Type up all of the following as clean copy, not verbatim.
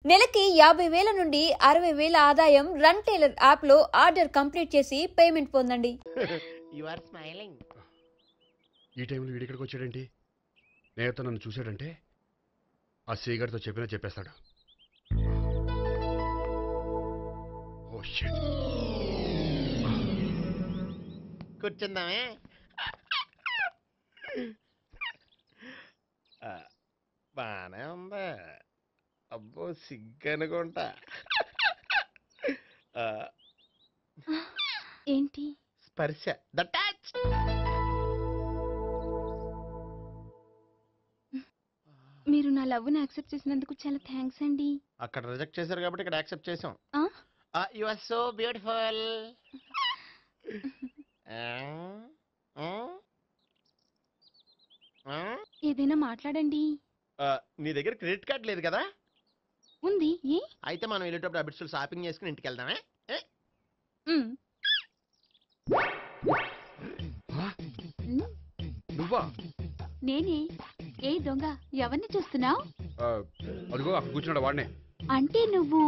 నెలకి 50,000 నుండి 60,000 ఆదాయం రన్ టైలర్ యాప్ లో ఆర్డర్ కంప్లీట్ చేసి పేమెంట్ పొందండి. You are smiling. ఈ టైంలో వీడి ఇక్కడికి వచ్చాడేంటి? నేత నన్ను చూశాడంటే ఆ సీగారితో చెప్పేస్తాడు. Oh shit. కూర్చుందామే. బానే ఉందా? అబ్బో సిగ్గనుకుంటా. ఏంటి స్పర్శ ద టచ్. మీరు నా లవ్ ని యాక్సెప్ట్ చేసినందుకు చాలా థ్యాంక్స్ అండి. అక్కడ రిజెక్ట్ చేశారు కాబట్టి ఇక్కడ యాక్సెప్ట్ చేసాం. ఆ? You are so beautiful. ఏదైనా మాట్లాడండి. నీ దగ్గర క్రెడిట్ కార్డ్ లేదు కదా? ఉంది. ఏ అయితే మనం వెళ్ళేటప్పుడు అబిట్స్ షాపింగ్ చేసుకుని ఇంటికి వెళ్దామే. నువ్వా? నేనే. ఏ దొంగ, ఎవరిని చూస్తున్నావు? అదిగో అక్కడ కూర్చున్నాడు వాడినే. అంటే నువ్వు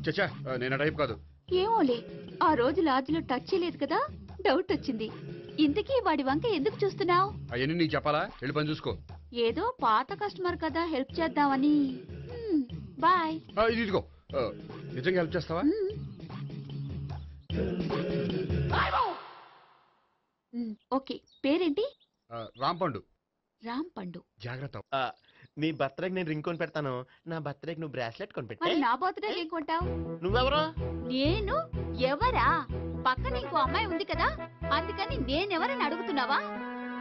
చచ్చా, నేను టైప్ కాదు. ఏమోలే, ఆ రోజు లాడ్జ్లో టచ్ చేయలేదు కదా, డౌట్ వచ్చింది. ఇంతకీ వాడి వంక ఎందుకు చూస్తున్నావు? అవన్నీ నీకు చెప్పాలా? వెళ్ళి పని చూసుకో. ఏదో పాత కస్టమర్ కదా, హెల్ప్ చేద్దామని. బాయ్. ఇదిగో, నిజంగా హెల్ప్ చేస్తావా? ఓకే. పేరేంటి? రాంపండు. రాంపండు. జాగ్రత్త. నీ బర్త్డేకి నేను రింగ్ కొని పెడతాను. నా బర్త్డేకి నువ్వు బ్రాస్లెట్ కొని పెట్టు. మరి నా బర్త్డే ఏం కొంటావు? నువ్వెవరు? నేను ఎవరా? పక్కన ఇంకో అమ్మాయి ఉంది కదా, అందుకని నేనెవరని అడుగుతున్నావా?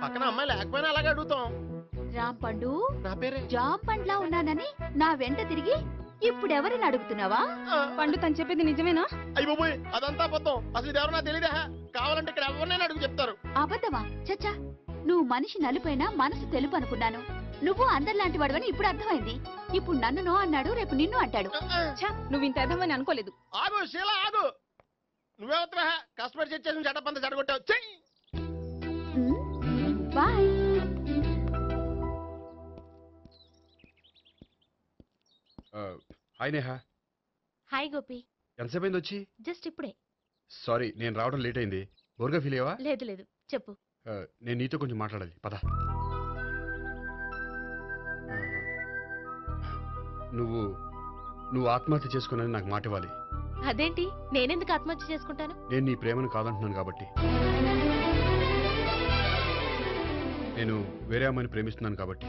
పక్కన అమ్మాయి లేకపోయినా అలాగే అడుగుతాం. రాంపండు, నా పేరే జామ్ పండ్లా ఉన్నానని నా వెంట తిరిగి ఇప్పుడెవరని అడుగుతున్నావా? పండు తను చెప్పేది నిజమేనా? అయ్యి బాబోయ్, అదంతా అబద్ధం. అసలు ఇది ఎవరన్నా తెలియదా? కావాలంటే ఇక్కడ ఎవరినైనా అడుగు చెప్తారు. అబద్ధమా? చచ్చా, నువ్వు మనిషి నలుపైనా మనసు తెలుపు అనుకున్నాను. నువ్వు అందరిలాంటి వాడువని ఇప్పుడు అర్థమైంది. ఇప్పుడు నన్ను నో అన్నాడు, రేపు నిన్ను అంటాడు. నువ్వు ఇంత అర్థమని అనుకోలేదు. ఆగు శీలా, ఆగు. నువ్వెవరా? కస్టమర్ చేసి చెడ్డ పంత చెడగొట్టావు. Bye. Hi Neha. Hi Gopi. ఎంతసేపు అయింది వచ్చి? జస్ట్ ఇప్పుడే. సారీ, నేను రావడం లేట్ అయింది. బోర్గా ఫీల్ అయ్యావా? లేదు లేదు, చెప్పు. నేను నీతో కొంచెం మాట్లాడాలి, పద. నువ్వు ఆత్మహత్య చేసుకున్నది నాకు మాట ఇవ్వాలి. అదేంటి, నేనెందుకు ఆత్మహత్య చేసుకుంటాను? నేను నీ ప్రేమను కాదంటున్నాను కాబట్టి. నేను వేరే అమ్మాయిని ప్రేమిస్తున్నాను కాబట్టి.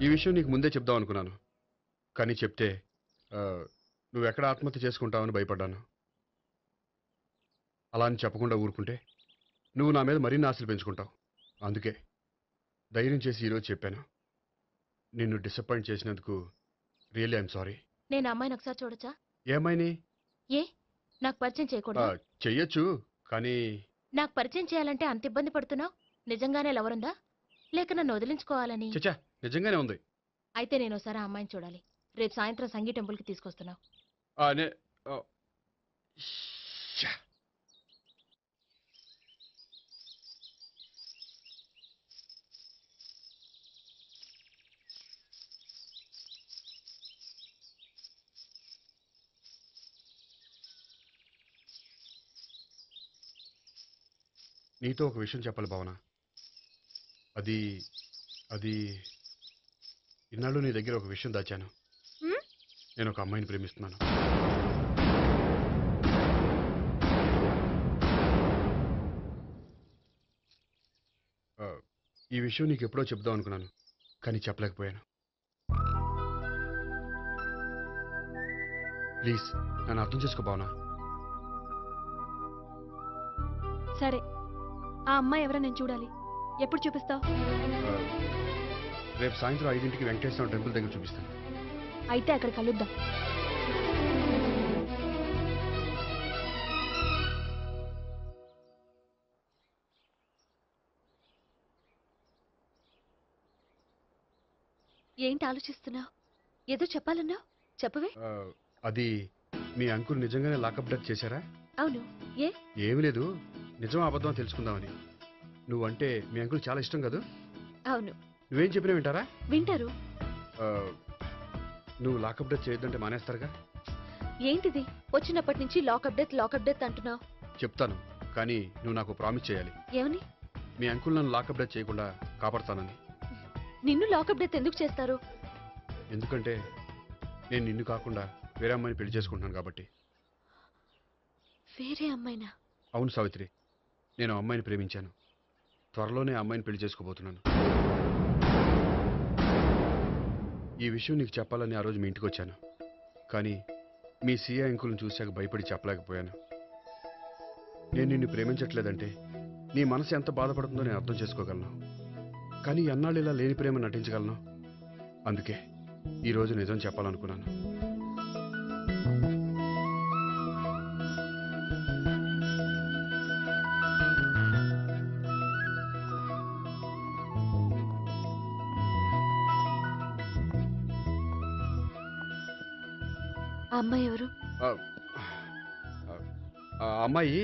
ఈ విషయం నీకు ముందే చెప్దాం అనుకున్నాను, కానీ చెప్తే నువ్వు ఎక్కడ ఆత్మహత్య చేసుకుంటావని భయపడ్డాను. అలా అని చెప్పకుండా ఊరుకుంటే నువ్వు నా మీద మరిన్ని ఆశలు పెంచుకుంటావు. అందుకే ధైర్యం చేసి ఈరోజు చెప్పాను. నిన్ను డిసప్పాయింట్ చేసినందుకు రియల్లీ ఐఎమ్ సారీ. నేను అమ్మాయిని ఒకసారి చూడొచ్చా? ఏమైనా ఏ, నాకు పరిచయం చేయకూడదు? చెయ్యొచ్చు, కానీ నాకు పరిచయం చేయాలంటే అంత ఇబ్బంది పడుతున్నావు? నిజంగానే లవరుందా, లేక నన్ను వదిలించుకోవాలని? చచ్చా, నిజంగానే ఉంది. అయితే నేను ఒకసారి ఆ అమ్మాయిని చూడాలి. రేపు సాయంత్రం సంగీ టెంపుల్కి తీసుకొస్తున్నావు. నీతో ఒక విషయం చెప్పాలి భావన. అది ఇన్నాళ్ళు నీ దగ్గర ఒక విషయం దాచాను. నేను ఒక అమ్మాయిని ప్రేమిస్తున్నాను. ఈ విషయం నీకు ఎప్పుడో చెప్దాం అనుకున్నాను, కానీ చెప్పలేకపోయాను. ప్లీజ్ నన్ను అర్థం చేసుకో భావన. సరే, ఆ అమ్మాయి ఎవరో నేను చూడాలి. ఎప్పుడు చూపిస్తావు? రేపు సాయంత్రం 5ంటికి వెంకటేశ్వర టెంపుల్ దగ్గర చూపిస్తాను. అయితే అక్కడ కలుద్దాం. ఏంటి ఆలోచిస్తున్నావు? ఏదో చెప్పాలన్నావు, చెప్పవే. అది మీ అంకుల్ నిజంగానే లాకప్ డెత్ చేశారా? అవును. ఏ? ఏమీ లేదు, నిజం అబద్ధం తెలుసుకుందామని. నువ్వంటే మీ అంకుల్ చాలా ఇష్టం కదా? అవును. నువ్వేం చెప్పినా వింటారా? వింటారు. ఆ, నువ్వు లాకప్ డెత్ చేయొద్దంటే మానేస్తారుగా? ఏంటిది వచ్చినప్పటి నుంచి లాకప్ డెత్ అంటున్నావు? చెప్తాను, కానీ నువ్వు నాకు ప్రామిస్ చేయాలి. ఏమని? మీ అంకుల్ నన్ను లాకప్ డెత్ చేయకుండా కాపాడుతానని. నిన్ను లాకప్ డెత్ ఎందుకు చేస్తారు? ఎందుకంటే నేను నిన్ను కాకుండా వేరే అమ్మాయిని పెళ్లి చేసుకుంటున్నాను కాబట్టి. వేరే అమ్మాయినా? అవును సావిత్రి, నేను ఆ అమ్మాయిని ప్రేమించాను. త్వరలోనే ఆ అమ్మాయిని పెళ్లి చేసుకోబోతున్నాను. ఈ విషయం నీకు చెప్పాలని ఆ రోజు మీ ఇంటికి వచ్చాను, కానీ మీ సీఏ అంకుల్ని చూశాక భయపడి చెప్పలేకపోయాను. నేను నిన్ను ప్రేమించట్లేదంటే నీ మనసు ఎంత బాధపడుతుందో నేను అర్థం చేసుకోగలను, కానీ ఎన్నాళ్ళు ఇలా లేని ప్రేమ నటించగలను? అందుకే ఈరోజు నిజం చెప్పాలనుకున్నాను. ఆ అమ్మాయి ఎవరు? ఆ ఆ అమ్మాయి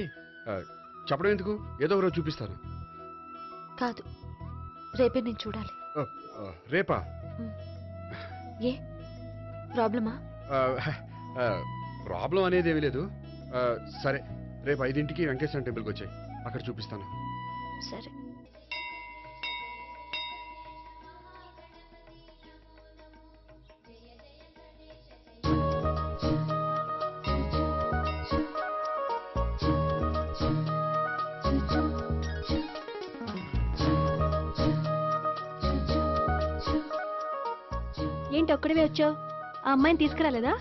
చెప్పడం ఎందుకు, ఏదో ఒకరోజు చూపిస్తాను. కాదు, రేపే నేను చూడాలి. రేపా? ఏ ప్రాబ్లమా? ప్రాబ్లం అనేది ఏమీ లేదు. సరే, రేపు 5ంటికి వెంకటేశ్వర టెంపుల్కి వచ్చాయి, అక్కడ చూపిస్తాను. సరే. ఏంటి ఒక్కడివే వచ్చావు? ఆ అమ్మాయిని తీసుకురాలేదా?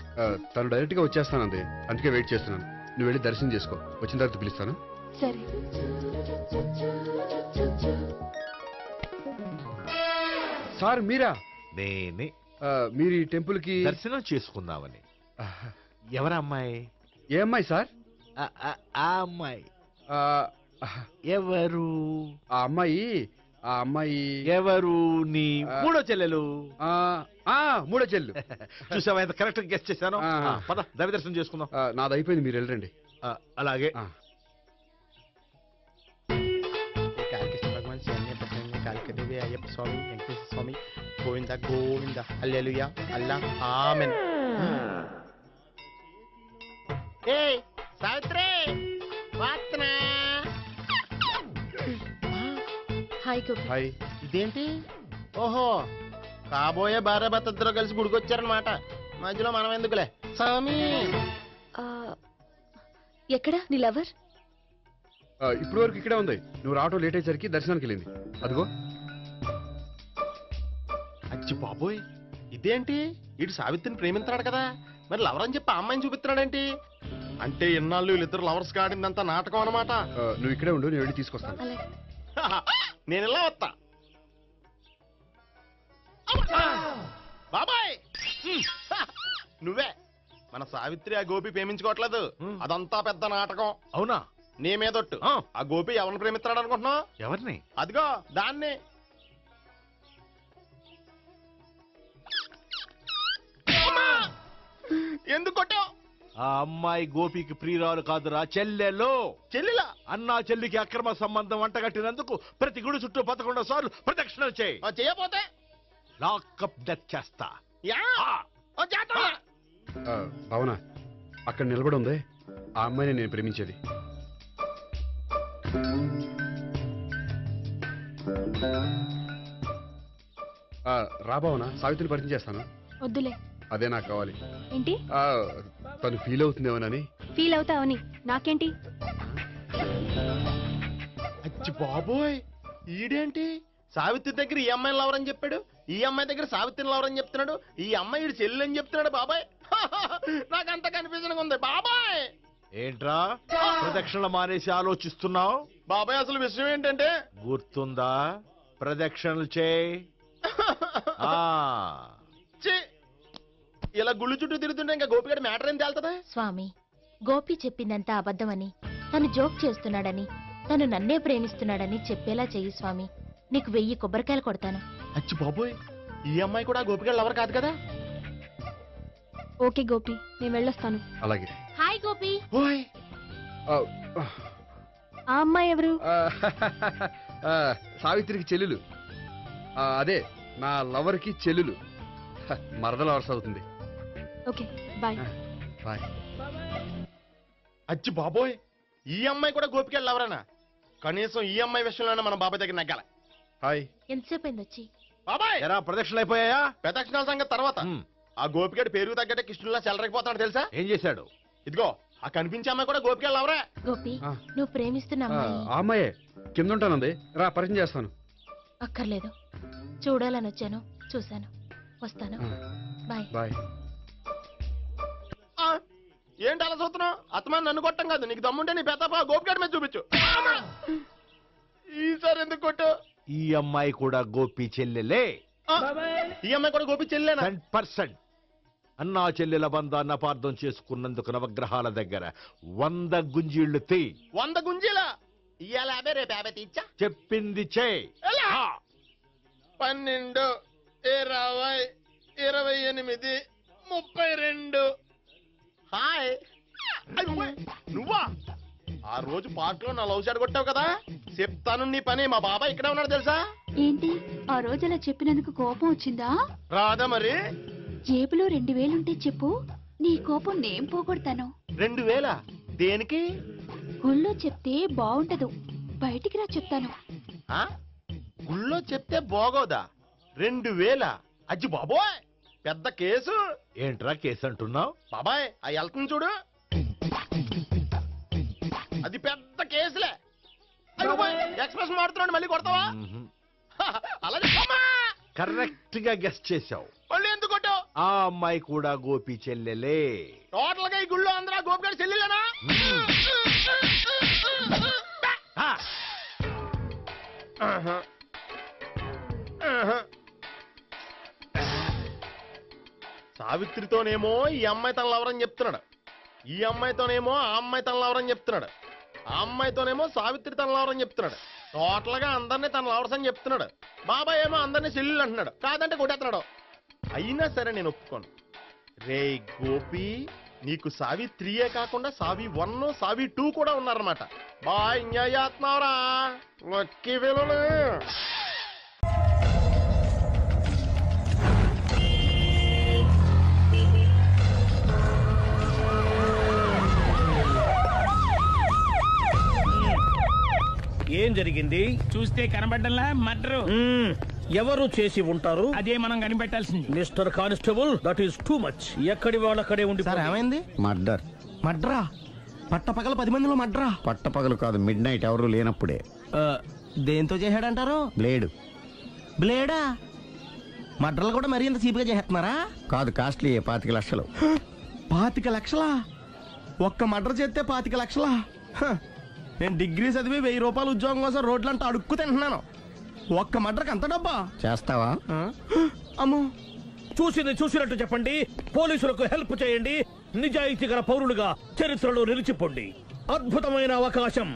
తను డైరెక్ట్గా వచ్చేస్తానంది, అందుకే వెయిట్ చేస్తున్నాను. నువ్వు వెళ్ళి దర్శనం చేసుకో, వచ్చిన తర్వాత పిలుస్తాను. సరే. సార్ మీరా? నేనే. మీరు ఈ టెంపుల్కి దర్శనం చేసుకుందామని. ఎవరమ్మాయి? ఏ అమ్మాయి సార్? ఆ అమ్మాయి ఆ, ఎవరు? ఆ అమ్మాయి ఎవరు? నీ మూడో చెల్లెలు. మూడో చెల్లు. చూసావా ఎంత కరెక్ట్ గెస్ట్ చేశాను? ఆ. పద దైవ దర్శనం చేసుకుందాం. నాది అయిపోయింది, మీరు వెళ్ళండి. అలాగే. కాళికేశ్వర భగవాన్ శరణ్య భద్రంగా కాళికదేవి అయ్యప్ప స్వామి వెంకటేశ్వర స్వామి గోవింద గోవింద హల్లెలూయా అల్లా ఆమెన్. ఏయ్ సావిత్రి వాత్నా. హాయ్ గోపి. హాయ్. ఇదేంటి? ఓహో, కాబోయే భార్య భర్తద్దరు కలిసి గుడికొచ్చారనమాట. మధ్యలో మనం ఎందుకులే స్వామి. ఆ, ఎక్కడ నీ లవర్? ఇప్పుడు వరకు ఇక్కడే ఉంది. నువ్వు రావటం లేట్ అయ్యేసరికి దర్శనానికి వెళ్ళింది. అదిగో. అచ్చి బాబోయ్, ఇదేంటి? ఇటు సావిత్రిని ప్రేమిస్తున్నాడు కదా, మరి లవర్ అని చెప్పి ఆ అమ్మాయిని చూపిస్తున్నాడేంటి? అంటే ఇన్నాళ్ళు వీళ్ళిద్దరు లవర్స్ కాడిందంతా నాటకం అనమాట. నువ్వు ఇక్కడే ఉండు, నేను వెళ్ళి తీసుకొస్తాను. అలాగే. నేను ఇలా వస్తా. బాబాయ్, నువ్వే మన సావిత్రి ఆ గోపి ప్రేమించుకోవట్లేదు, అదంతా పెద్ద నాటకం. అవునా? నీ మీదొట్టు. ఆ గోపి ఎవరిని ప్రేమిస్తున్నాడు అనుకుంటున్నావు? ఎవరిని? అదిగో దాన్ని. ఎందుకు కొట్టావు? ఆ అమ్మాయి గోపికి ప్రియురాలు కాదురా, చెల్లెలు. చెల్లిలా? అన్నా చెల్లికి అక్రమ సంబంధం వంటగట్టినందుకు ప్రతి గుడి చుట్టూ 11 సార్లు ప్రదక్షిణలు చేయి. చేయపోతే లాకప్ డెత్ చేస్తా. భావన, అక్కడ నిలబడి ఉంది ఆ అమ్మాయిని నేను ప్రేమించేది. రా భావన, సావిత్రిని పరిచయం చేస్తాను. వద్దులే. అదే నాకు కావాలి. ఏంటి? తను ఫీల్ అవుతుందేమోనని. ఫీల్ అవుతావని నాకేంటి? అచ్చి బాబోయ్, ఈడేంటి సావిత్రి దగ్గర ఈ అమ్మాయిని లవరని చెప్పాడు, ఈ అమ్మాయి దగ్గర సావిత్రిని లవరని చెప్తున్నాడు, ఈ అమ్మాయి ఈడు చెల్లి అని చెప్తున్నాడు. బాబాయ్ నాకంత కన్ఫ్యూజన్ ఉంది బాబాయ్. ఏంట్రా ప్రదక్షిణ మానేసి ఆలోచిస్తున్నావు? బాబాయ్ అసలు విషయం ఏంటంటే, గుర్తుందా? ప్రదక్షిణలు చేయి. ఇలా గుళ్ళు చుట్టూ తిరుగుతుంటే ఇంకా గోపిగడ మ్యాటర్ ఏం తేలుతుందా? స్వామి, గోపి చెప్పిందంతా అబద్ధమని, తను జోక్ చేస్తున్నాడని, తను నన్నే ప్రేమిస్తున్నాడని చెప్పేలా చెయ్యి స్వామి. నీకు 1000 కొబ్బరికాయలు కొడతాను. అచ్చి బాబోయ్, ఈ అమ్మాయి కూడా గోపిగడ లవర్ కాదు కదా? ఓకే గోపి, నేను వెళ్ళొస్తాను. అలాగే. హాయ్ గోపి. ఓయ్, ఆ అమ్మాయి ఎవరు? సావిత్రికి చెల్లెలు. అదే నా లవర్కి చెల్లెలు మరదల వరుస అవుతుంది. Okay bye. బాయ్. అచ్చి బాబోయ్, ఈ అమ్మాయి కూడా గోపికి వెళ్ళవరానా? కనీసం ఈ అమ్మాయి విషయంలోనే మన బాబాయ్ దగ్గర నెగ్గాల. హాయ్. ఎంతసేపు అయింది వచ్చి? బాబాయ్ ఎరా ప్రదక్షిణలు అయిపోయాయా? ప్రదక్షిణాల సంగతి తర్వాత. ఆ గోపిగడి పేరు తగ్గట్టే కృష్ణుల్లా చెలరైపోతాడు తెలుసా? ఏం చేశాడు? ఇదిగో ఆ కనిపించే అమ్మాయి కూడా గోపికి వెళ్ళవరా? గోపి, ఆ. నువ్వు ప్రేమిస్తున్న అమ్మాయి ఆ అమ్మాయే కింద ఉంటానంది. రా పరిచయం చేస్తాను. అక్కర్లేదు. చూడాలని వచ్చాను, చూశాను, వస్తాను. బాయ్. బాయ్. ఏంటి అలా చూస్తున్నావు? అత్తమాని నన్ను కొట్టం కాదు, నీకు దమ్ముంటే నీ పెద్దపా గోపిగడి మీద చూపించు. ఈసారి ఎందుకు కొట్టు? ఈ అమ్మాయి కూడా గోపి చెల్లెలే. ఈ అమ్మాయి కూడా గోపి చెల్లేనా? 10%. అన్నా చెల్లెల బంధాన్ని అపార్థం చేసుకున్నందుకు నవగ్రహాల దగ్గర 100 గుంజీళ్లు తీ. 100 గుంజీలా? ఇవాళ 50, రేపు 50 తీచ్చా. చెప్పింది చే. 12, 20, 28, 32. హాయ్. నువ్వా? ఆ రోజు పార్క్ లో నా లవ్ షాట్ కొట్టావు కదా, చెప్తాను నీ పని. మా బాబాయ్ ఇక్కడే ఉన్నాడు తెలుసా? ఏంటి ఆ రోజు అలా చెప్పినందుకు కోపం వచ్చిందా? రాదా మరి? జేబులో 2000 ఉంటే చెప్పు, నీ కోపం నేను పోగొడతాను. 2000? దేనికి? గుళ్ళో చెప్తే బాగుంటదు, బయటికి రా చెప్తాను. ఆ? గుళ్ళో చెప్తే బాగోదా? 2000? అజ్జి బాబోయ్, పెద్ద కేసు. ఏంట్రా కేసు అంటున్నావు? బాబాయ్ ఆ వెళ్తుంది చూడు, అది పెద్ద కేసులే. ఎక్స్ప్రెస్ మాడుతున్నాడు, మళ్ళీ కొడతావా? అలా చెప్పమ్మా. కరెక్ట్ గా గెస్ట్ చేశావు. మళ్ళీ ఎందుకు కొట్టావు? ఆ అమ్మాయి కూడా గోపి చెల్లెలే. టోటల్ గా ఈ గుళ్ళో అందరూ గోపిగాడి చెల్లెలేనా? సావిత్రితోనేమో ఈ అమ్మాయి తన లవరని చెప్తున్నాడు, ఈ అమ్మాయితోనేమో ఆ అమ్మాయి తన లవరని చెప్తున్నాడు, ఆ అమ్మాయితోనేమో సావిత్రి తన లవరని చెప్తున్నాడు. టోటల్ గా అందరినీ తన లవర్స్ అని చెప్తున్నాడు. బాబాయ్ ఏమో అందరినీ చెల్లెలు అంటున్నాడు, కాదంటే కొట్టేస్తున్నాడు. అయినా సరే నేను ఒప్పుకోను. రే గోపి, నీకు సావిత్రియే కాకుండా సావి 1, సావి 2 కూడా ఉన్నారన్నమాట. బాయ్ ఎంజాయ్ చేస్తున్నావురా లక్కీ ఫెలోలు. ఏం జరిగింది? చూస్తే కనబడ్డంలా మర్డరు. ఎవరు చేసి ఉంటారు? అదే మనం కనిపెట్టాల్సింది. Mister constable, that is too much. ఎక్కడి వాళ్ళక్కడే ఉండి. ఏమైంది? మర్డర్. మడ్రా? పట్టపగల 10 మందిలో మడ్రా? పట్టపగలు కాదు, మిడ్ నైట్ ఎవరు లేనప్పుడే. దేంతో చేశాడంటారు? బ్లేడ్. బ్లేడా? మడ్రలు కూడా మరీ ఇంత చీప్గా చేస్తున్నారా? కాదు, కాస్ట్లీ. 25 లక్షలు. 25 లక్షలా? ఒక్క మడ్ర చేస్తే 25 లక్షలా? నేను డిగ్రీ చదివి 1000 రూపాయలు ఉద్యోగం కోసం రోడ్లంతా అడుక్కు తింటున్నాను. ఒక్క మడ్రకు అంత డబ్బా? చేస్తావా? అమ్మో. చూసింది చూసినట్టు చెప్పండి, పోలీసులకు హెల్ప్ చేయండి, నిజాయితీ గల పౌరులుగా చరిత్రలో నిలిచిపోండి. అద్భుతమైన అవకాశం.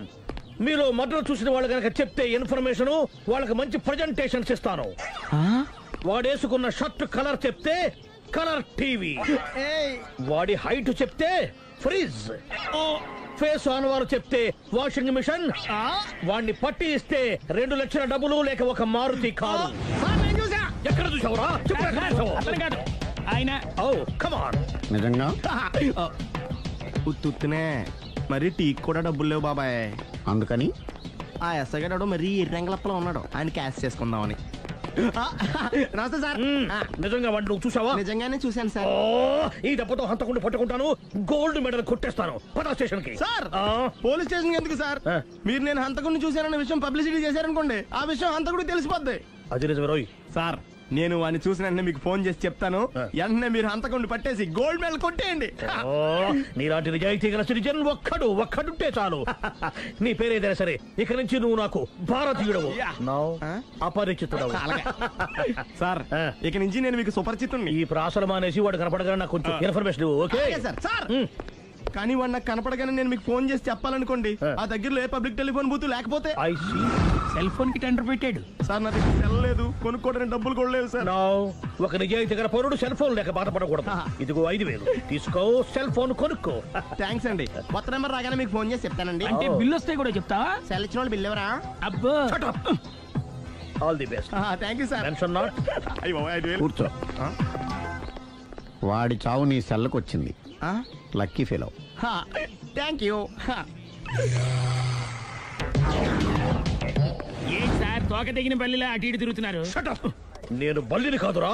మీలో మర్డర్ చూసిన వాళ్ళు కనుక చెప్తే ఇన్ఫర్మేషన్, వాళ్ళకి మంచి ప్రజెంటేషన్స్ ఇస్తాను. వాడేసుకున్న షర్ట్ కలర్ చెప్తే కలర్ టీవీ, వాడి హైట్ చెప్తే ఫ్రిజ్, ఫేస్ ఆన్ వారు చెప్తే వాషింగ్ మిషన్, వాడిని పట్టి ఇస్తే 2 లక్షల డబ్బులు లేక ఒక మారుతి కారు. ఎక్కడ చూసావురా? ఆయన నిజంగా ఉత్తునే మరి టీకి కూడా డబ్బులు లేవు బాబాయ్. అందుకని ఆ ఎస్ఐగాడు మరీ ఎర్రంగలప్పలో ఉన్నాడు, ఆయన క్యాష్ చేసుకుందామని. నమస్తే సార్. నిజంగా వాడిని నువ్వు చూసావా? నిజంగానే చూశాను సార్. ఈ దెబ్బతో హంతకుండా పట్టుకుంటాను, గోల్డ్ మెడల్ కొట్టేస్తాను. పద స్టేషన్ కి. సార్ పోలీస్ స్టేషన్ ఎందుకు సార్? మీరు నేను హంతకుడిని చూశానన్న విషయం పబ్లిసిటీ చేశారనుకోండి, ఆ విషయం హంతకుడికి తెలిసిపోద్ది. అది నిజమే రోయ్. సార్ నేను వాడిని చూసిన వెంటనే మీకు ఫోన్ చేసి చెప్తాను, వెంటనే మీరు హంతకుడిని పట్టేసి గోల్డ్ మెడల్ కొట్టేయండి. నీలాంటి నిజాయితీ గల సిటిజన్ ఒక్కడుంటే చాలు. నీ పేరేదైనా సరే, ఇక నుంచి నువ్వు నాకు భారతీయుడవు, అపరిచితుడవు. సార్ ఇక నుంచి నేను మీకు సుపరిచితుడిని. ఈ ప్రాసలు మానేసి వాడు కనపడగానే నాకు కొంచెం ఇన్ఫర్మేషన్. Okay sir. సార్ కానీ వాడు నాకు కనపడగానే నేను మీకు ఫోన్ చేసి చెప్పాలనుకోండి, ఆ దగ్గరలో ఏ పబ్లిక్ టెలిఫోన్ బూత్ లేకపోతే. సెల్ ఫోన్ కి టెండర్ పెట్టాడు సార్. నా దగ్గర సెల్ లేదు, కొనుక్కోవడానికి డబ్బులు కూడా లేవు సార్. ఒక నిజాయితీ గల పౌరుడు సెల్ ఫోన్ లేక బాధపడకూడదు. ఇదిగో 5000 తీసుకో, సెల్ ఫోన్ కొనుక్కో. థ్యాంక్స్ అండి. కొత్త నెంబర్ రాగానే మీకు ఫోన్ చేసి చెప్తానండి. అంటే బిల్లు వస్తే కూడా చెప్తా? సెల్ ఇచ్చిన వాళ్ళు బిల్ ఎవరా? అబ్బో all the best. Thank you sir. Mention not. అయ్యో 5,000. కూర్చో. వాడి చావు నీ సెల్లకు వచ్చింది. Lucky fellow. Thank you. ఏంటి సార్ తోక తెగిన బల్లిలా అటు ఇటు తిరుగుతున్నారు? నేను బల్లిని కాదురా,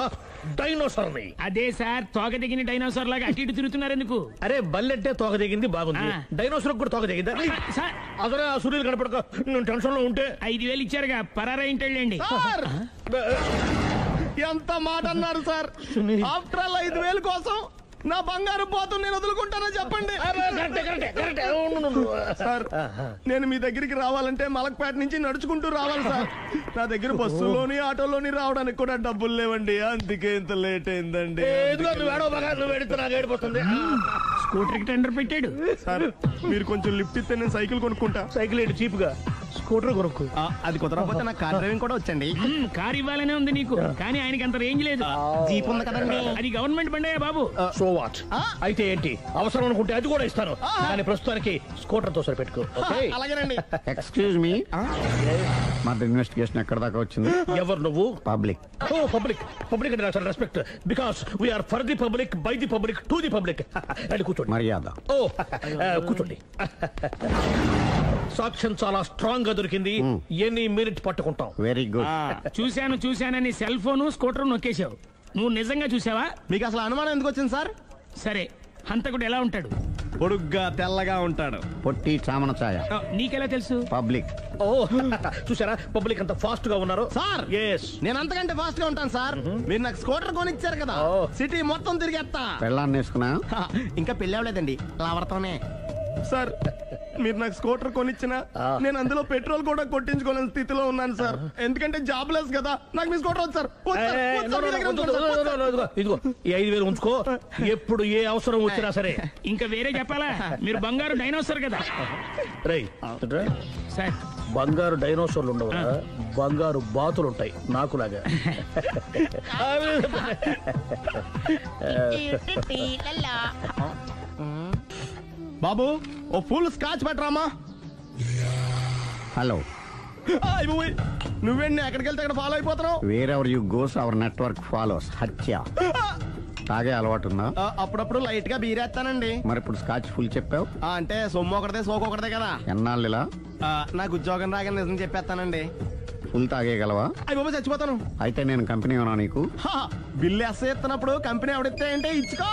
డైనోసార్ని. అదే సార్ తోక తెగిన డైనోసార్ లాగా అటు ఇటు తిరుగుతున్నారు ఎందుకు? అరే బల్లెట్టే తోక తెగింది బాగుంది, డైనోసార్ కూడా తోక తెగిందా? అదరే ఆ సూర్యులు కనపడక నేను టెన్షన్ లో ఉంటే 5,000 ఇచ్చారుగా పరారా ఇంటండి. ఎంత మాట అన్నారు సార్? ఆఫ్టర్ ఆల్ 5,000 కోసం నా బంగారు పోతు నేను వదులుకుంటానో చెప్పండి సార్. నేను మీ దగ్గరికి రావాలంటే మలక్పేట నుంచి నడుచుకుంటూ రావాలి సార్. నా దగ్గర బస్సులోని ఆటోలోని రావడానికి కూడా డబ్బులు లేవండి, అందుకే ఇంత లేట్ అయిందండి. స్కూటర్ కి టెండర్ పెట్టాడు సార్. మీరు కొంచెం లిఫ్ట్ ఇస్తే నేను సైకిల్ కొనుక్కుంటా. సైకిల్ ఏంటి చీప్ గా, స్కూటర్ కొనుక్కు. అది కుదరకపోతే నాకు కార్ డ్రైవింగ్ కూడా వచ్చండి. కార్ ఇవ్వాలనే ఉంది నీకు, కానీ ఆయనకి అంత రేంజ్ లేదు. జీప్ ఉంది కదండి. అది గవర్నమెంట్ బండే బాబు. So what? అయితే ఏంటి, అవసరం అనుకుంటే అది కూడా ఇస్తాను, కానీ ప్రస్తుతానికి స్కూటర్ తో సరిపెట్టుకో. అలాగేనండి. ఎక్స్క్యూజ్ మీ, మా ఇన్వెస్టిగేషన్ ఎక్కడ దాకా వచ్చింది? ఎవరు నువ్వు? పబ్లిక్. ఓ పబ్లిక్. పబ్లిక్ అంటే చాలా respect, because we are for the public, by the public, to the public. అది కూర్చోండి. మర్యాద. ఓ కూర్చోండి. సాక్ష్యం చాలా స్ట్రాంగ్ గా దొరికింది, ఎన్ని మినిట్ పట్టుకుంటాం. Very good. చూశానని సెల్ ఫోన్ స్కూటర్ నొక్కేశావు. నువ్వు నిజంగా చూసావా? మీకు అసలు అనుమానం ఎందుకు వచ్చింది సార్? సరే, హంతకుడు ఎలా ఉంటాడు? పొడుగ్గా తెల్లగా ఉంటాడు. పొట్టి చామన ఛాయ. నీకెలా తెలుసు? పబ్లిక్. ఓ చూసారా పబ్లిక్ అంత ఫాస్ట్ గా ఉన్నారు సార్. ఎస్, నేను అంతకంటే ఫాస్ట్ గా ఉంటాను సార్. మీరు నాకు స్కూటర్ కొనిచ్చారు కదా, సిటీ మొత్తం తిరిగేస్తా. పెళ్ళాన్ని వేసుకున్నా? ఇంకా పెళ్ళి అవ్వలేదండి, లావర్తోనే. సార్ మీరు నాకు స్కూటర్ కొనిచ్చిన నేను అందులో పెట్రోల్ కూడా కొట్టించుకోలేని స్థితిలో ఉన్నాను సార్. ఎందుకంటే జాబ్ లెస్ కదా. నాకు మీ స్కూటర్ వద్దు సార్. ఇదిగో ఈ 5,000 ఉంచుకో, ఎప్పుడు ఏ అవసరం వచ్చినా సరే. ఇంకా వేరే చెప్పాలా? మీరు బంగారు డైనోసార్ కదా. రై సార్, బంగారు డైనోసార్లు ఉండవు, బంగారు బాతులు ఉంటాయి నాకులాగా. బాబు ఓ ఫుల్ స్కాచ్ పెట్టరామా. హలో. నువ్వేండి ఎక్కడికి వెళ్తే అక్కడ ఫాలో అయిపోతున్నావు? Wherever you goes our network follows. హత్య. తాగే అలవాటు ఉందా? అప్పుడప్పుడు లైట్ గా బీరేస్తానండి. మరి ఇప్పుడు స్కాచ్ ఫుల్ చెప్పావు అంటే సొమ్ము ఒకటిదే సోకు ఒకటిదే కదా. ఎన్నాళ్ళు ఇలా? నాకు ఉద్యోగం రాగానే నిజం చెప్పేస్తానండి. ఫుల్ తాగేయగలవా? అయ్యి బాబు చచ్చిపోతాను. అయితే నేను కంపెనీ ఉన్నా నీకు? బిల్లు ఎస్ ఎత్తినప్పుడు కంపెనీ ఎవడితే అంటే ఇచ్చుకో.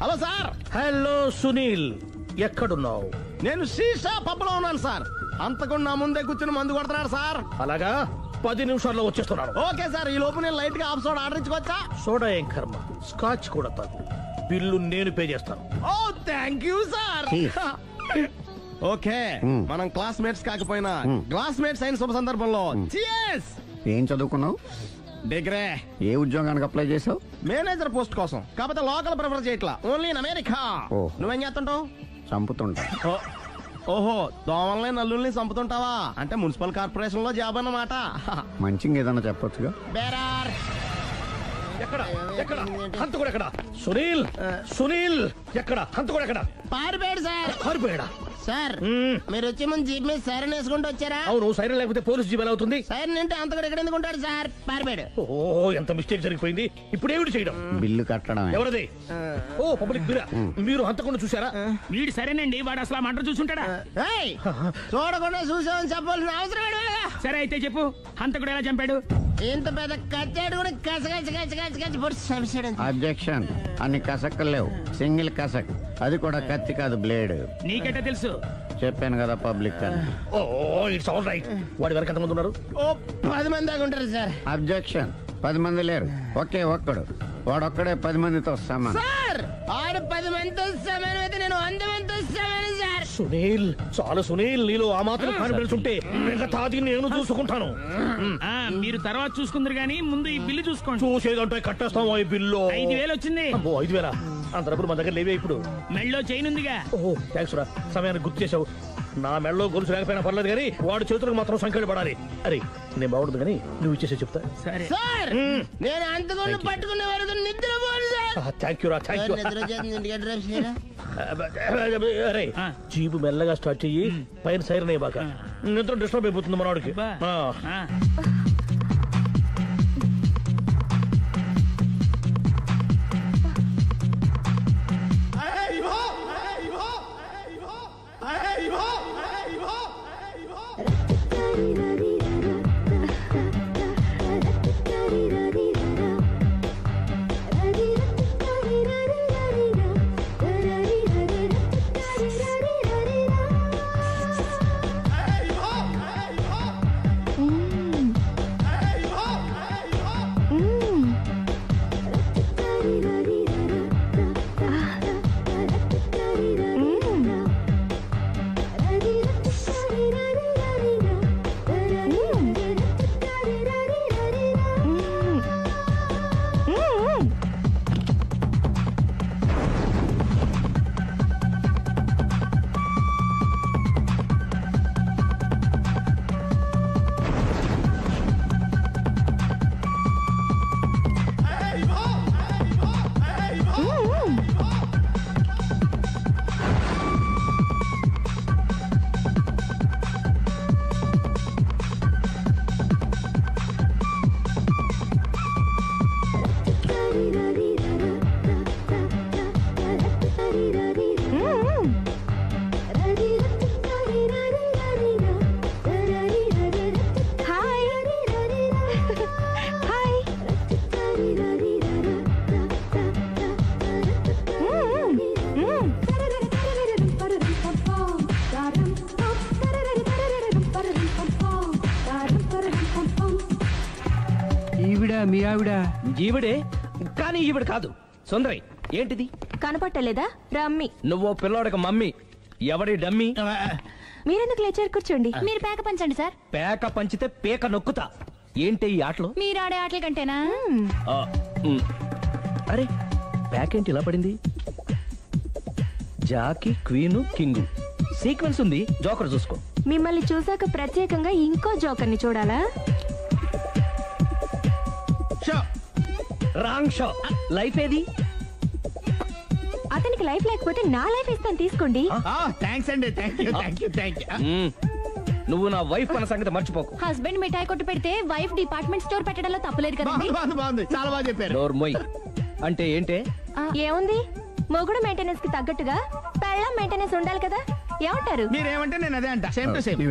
Hello sir. హలో సునీల్, ఎక్కడున్నావు? నేను శీషా పబ్లో ఉన్నాను సార్. అంతకుండా నా ముందే కూర్చుని మందు కొడుతున్నాడు సార్. అలాగా, 10 నిమిషాల్లో వచ్చేస్తున్నాను. Okay sir. ఈ లోపు నేను లైట్ గా హాఫ్ సోడా ఆర్డర్ ఇచ్చుకోవచ్చా? సోడా ఏం కర్మ, స్కాచ్ కూడా తాగు. బిల్లు నేను పే చేస్తాను. ఓ థ్యాంక్ యూ సార్. ఓకే, మనం క్లాస్మేట్స్ కాకపోయినా క్లాస్మేట్స్ అయిన శుభ సందర్భంలో cheers. ఏం చదువుకున్నావు? డిగ్రీ. ఏ ఉద్యోగానికి అప్లై చేసావు? మేనేజర్ పోస్ట్ కోసం. కాకపోతే లోకల్ ప్రిఫర్ చేయట్లా, ఓన్లీ ఇన్ అమెరికా. నువ్వేం చేస్తుంటావు? చంపుతుంటా. ఓహో, దోమల్ని నల్లుల్ని చంపుతుంటావా? అంటే మున్సిపల్ కార్పొరేషన్ లో జాబ్ అన్నమాట. మంచిగా ఏదన్నా చెప్పొచ్చుగా. బేరార్. ఎక్కడ ఎక్కడ హంతకుడు ఎక్కడ? సునీల్, సునీల్ ఎక్కడ? హంతకుడు ఎక్కడ? పారిపోయాడు సార్. పారిపోయాడా? సార్ మీరు వచ్చే ముందు జీప్ మీద సైరన్ వేసుకుంటూ వచ్చారా? అవును, సైరన్ లేకపోతే పోలీస్ జీప్ ఎలా అవుతుంది? సైరన్ అంటే అంతకుడు ఎక్కడ ఎందుకు ఉంటాడు సార్? పారిపోయాడు. ఓ ఎంత మిస్టేక్ జరిగిపోయింది. ఇప్పుడు ఏమిటి చేయడం? బిల్లు కట్టడం. ఎవరది? ఓ పబ్లిక్ బిల్లా. మీరు హంతకుండా చూసారా? వీడు సరేనండి, వాడు అసలు మంట చూసుంటాడా? చూడకుండా చూసామని చెప్పాల్సిన అవసరం. సరే అయితే చెప్పు, హంతకుడు ఎలా చంపాడు? ఇంత పెద్ద కచ్చాడు కూడా అబ్జెక్షన్. అన్ని కసక్కలు లేవు, సింగిల్ కసక్. అది కూడా కత్తి కాదు, బ్లేడ్. నీకెట్టా తెలుసు? చెప్పాను కదా పబ్లిక్ అని. Oh it's all right. వాడి వరకు ఎంతమంది ఉన్నారు? ఓ 10 మంది దాకా ఉంటారు సార్. అబ్జెక్షన్. 10 మంది లేరు, ఒకే ఒక్కడు. వాడొక్కడే 10 మందితో సమానం. సార్ ఆడు 10 మందితో సమానం అయితే నేను 100 మందితో సమానం సార్. సునీల్, చాలా సునీల్, నీలో ఆ మాత్రం కాన్ఫిడెన్స్ ఉంటే మిగతాది నేను చూసుకుంటాను. మీరు తర్వాత చూసుకుందరు గానీ ముందు ఈ బిల్లు చూసుకోండి. చూసేదంటే కట్టేస్తాం. ఈ బిల్లు 5,000 వచ్చింది. 5,000? అంత డబ్బులు మన దగ్గర లేవే ఇప్పుడు. మెళ్ళో చైన్ ఉందిగా. ఓహో థ్యాంక్స్ రా, సమయానికి గుర్తు చేసావు. నా మెళ్ళలో గొలుసు లేకపోయినా పర్లేదు కానీ వాడి చేతులకు మాత్రం సంఖ్యలు పడాలి. అరే నేను బాగుండదు కానీ నువ్వు ఇచ్చేసే చెప్తా. సరే సార్. నేను అంతకుండా పట్టుకునే వరకు నిద్రపోను సార్. థ్యాంక్ యూ రా, థ్యాంక్ యూ. అరే జీబు మెల్లగా స్టార్ట్ చెయ్యి, పైన సైరన్ అయ్యాక నిద్ర డిస్టర్బ్ అయిపోతుంది మనవాడికి. మీ ఆవిడ ఈవిడే కానీ ఈవిడ కాదు. సుందరి ఏంటిది కనపట్టలేదా? రమ్మి. నువ్వు పిల్లోడక మమ్మీ. ఎవడి డమ్మీ? మీరెందుకు లేచారు? కూర్చోండి. మీరు పేక పంచండి సార్. పేక పంచితే పేక నొక్కుతా. ఏంటి ఈ ఆటలు? మీరు ఆడే ఆటల కంటేనా? అరే పేకేంటి ఇలా పడింది? జాకి, క్వీను, కింగు సీక్వెన్స్ ఉంది. జోకర్ చూసుకో. మిమ్మల్ని చూసాక ప్రత్యేకంగా ఇంకో జోకర్ని చూడాలా? Wrong show. లైఫ్ ఏది? అతనికి లైఫ్ లేకపోతే నా లైఫ్ ఇస్తాను, తీసుకోండి. థ్యాంక్స్ అండి. Thank you. నువ్వు నా వైఫ్ అన్న సంగతి మర్చిపోకు. హస్బెండ్ మిఠాయి కొట్టు పెడితే వైఫ్ డిపార్ట్మెంట్ స్టోర్ పెట్టడంలో తప్పలేదు కదండి. బాగుంది, చాలా బాగా చెప్పారు. డోర్ మొయ్. అంటే ఏంటే? ఏముంది, మొగుడు మెయింటెనెన్స్ కి తగ్గట్టుగా పెళ్ళాం మెయింటెనెన్స్ ఉండాలి కదా. ఏమంటారు? మీరేమంటే నేను అదే అంట. Same to same.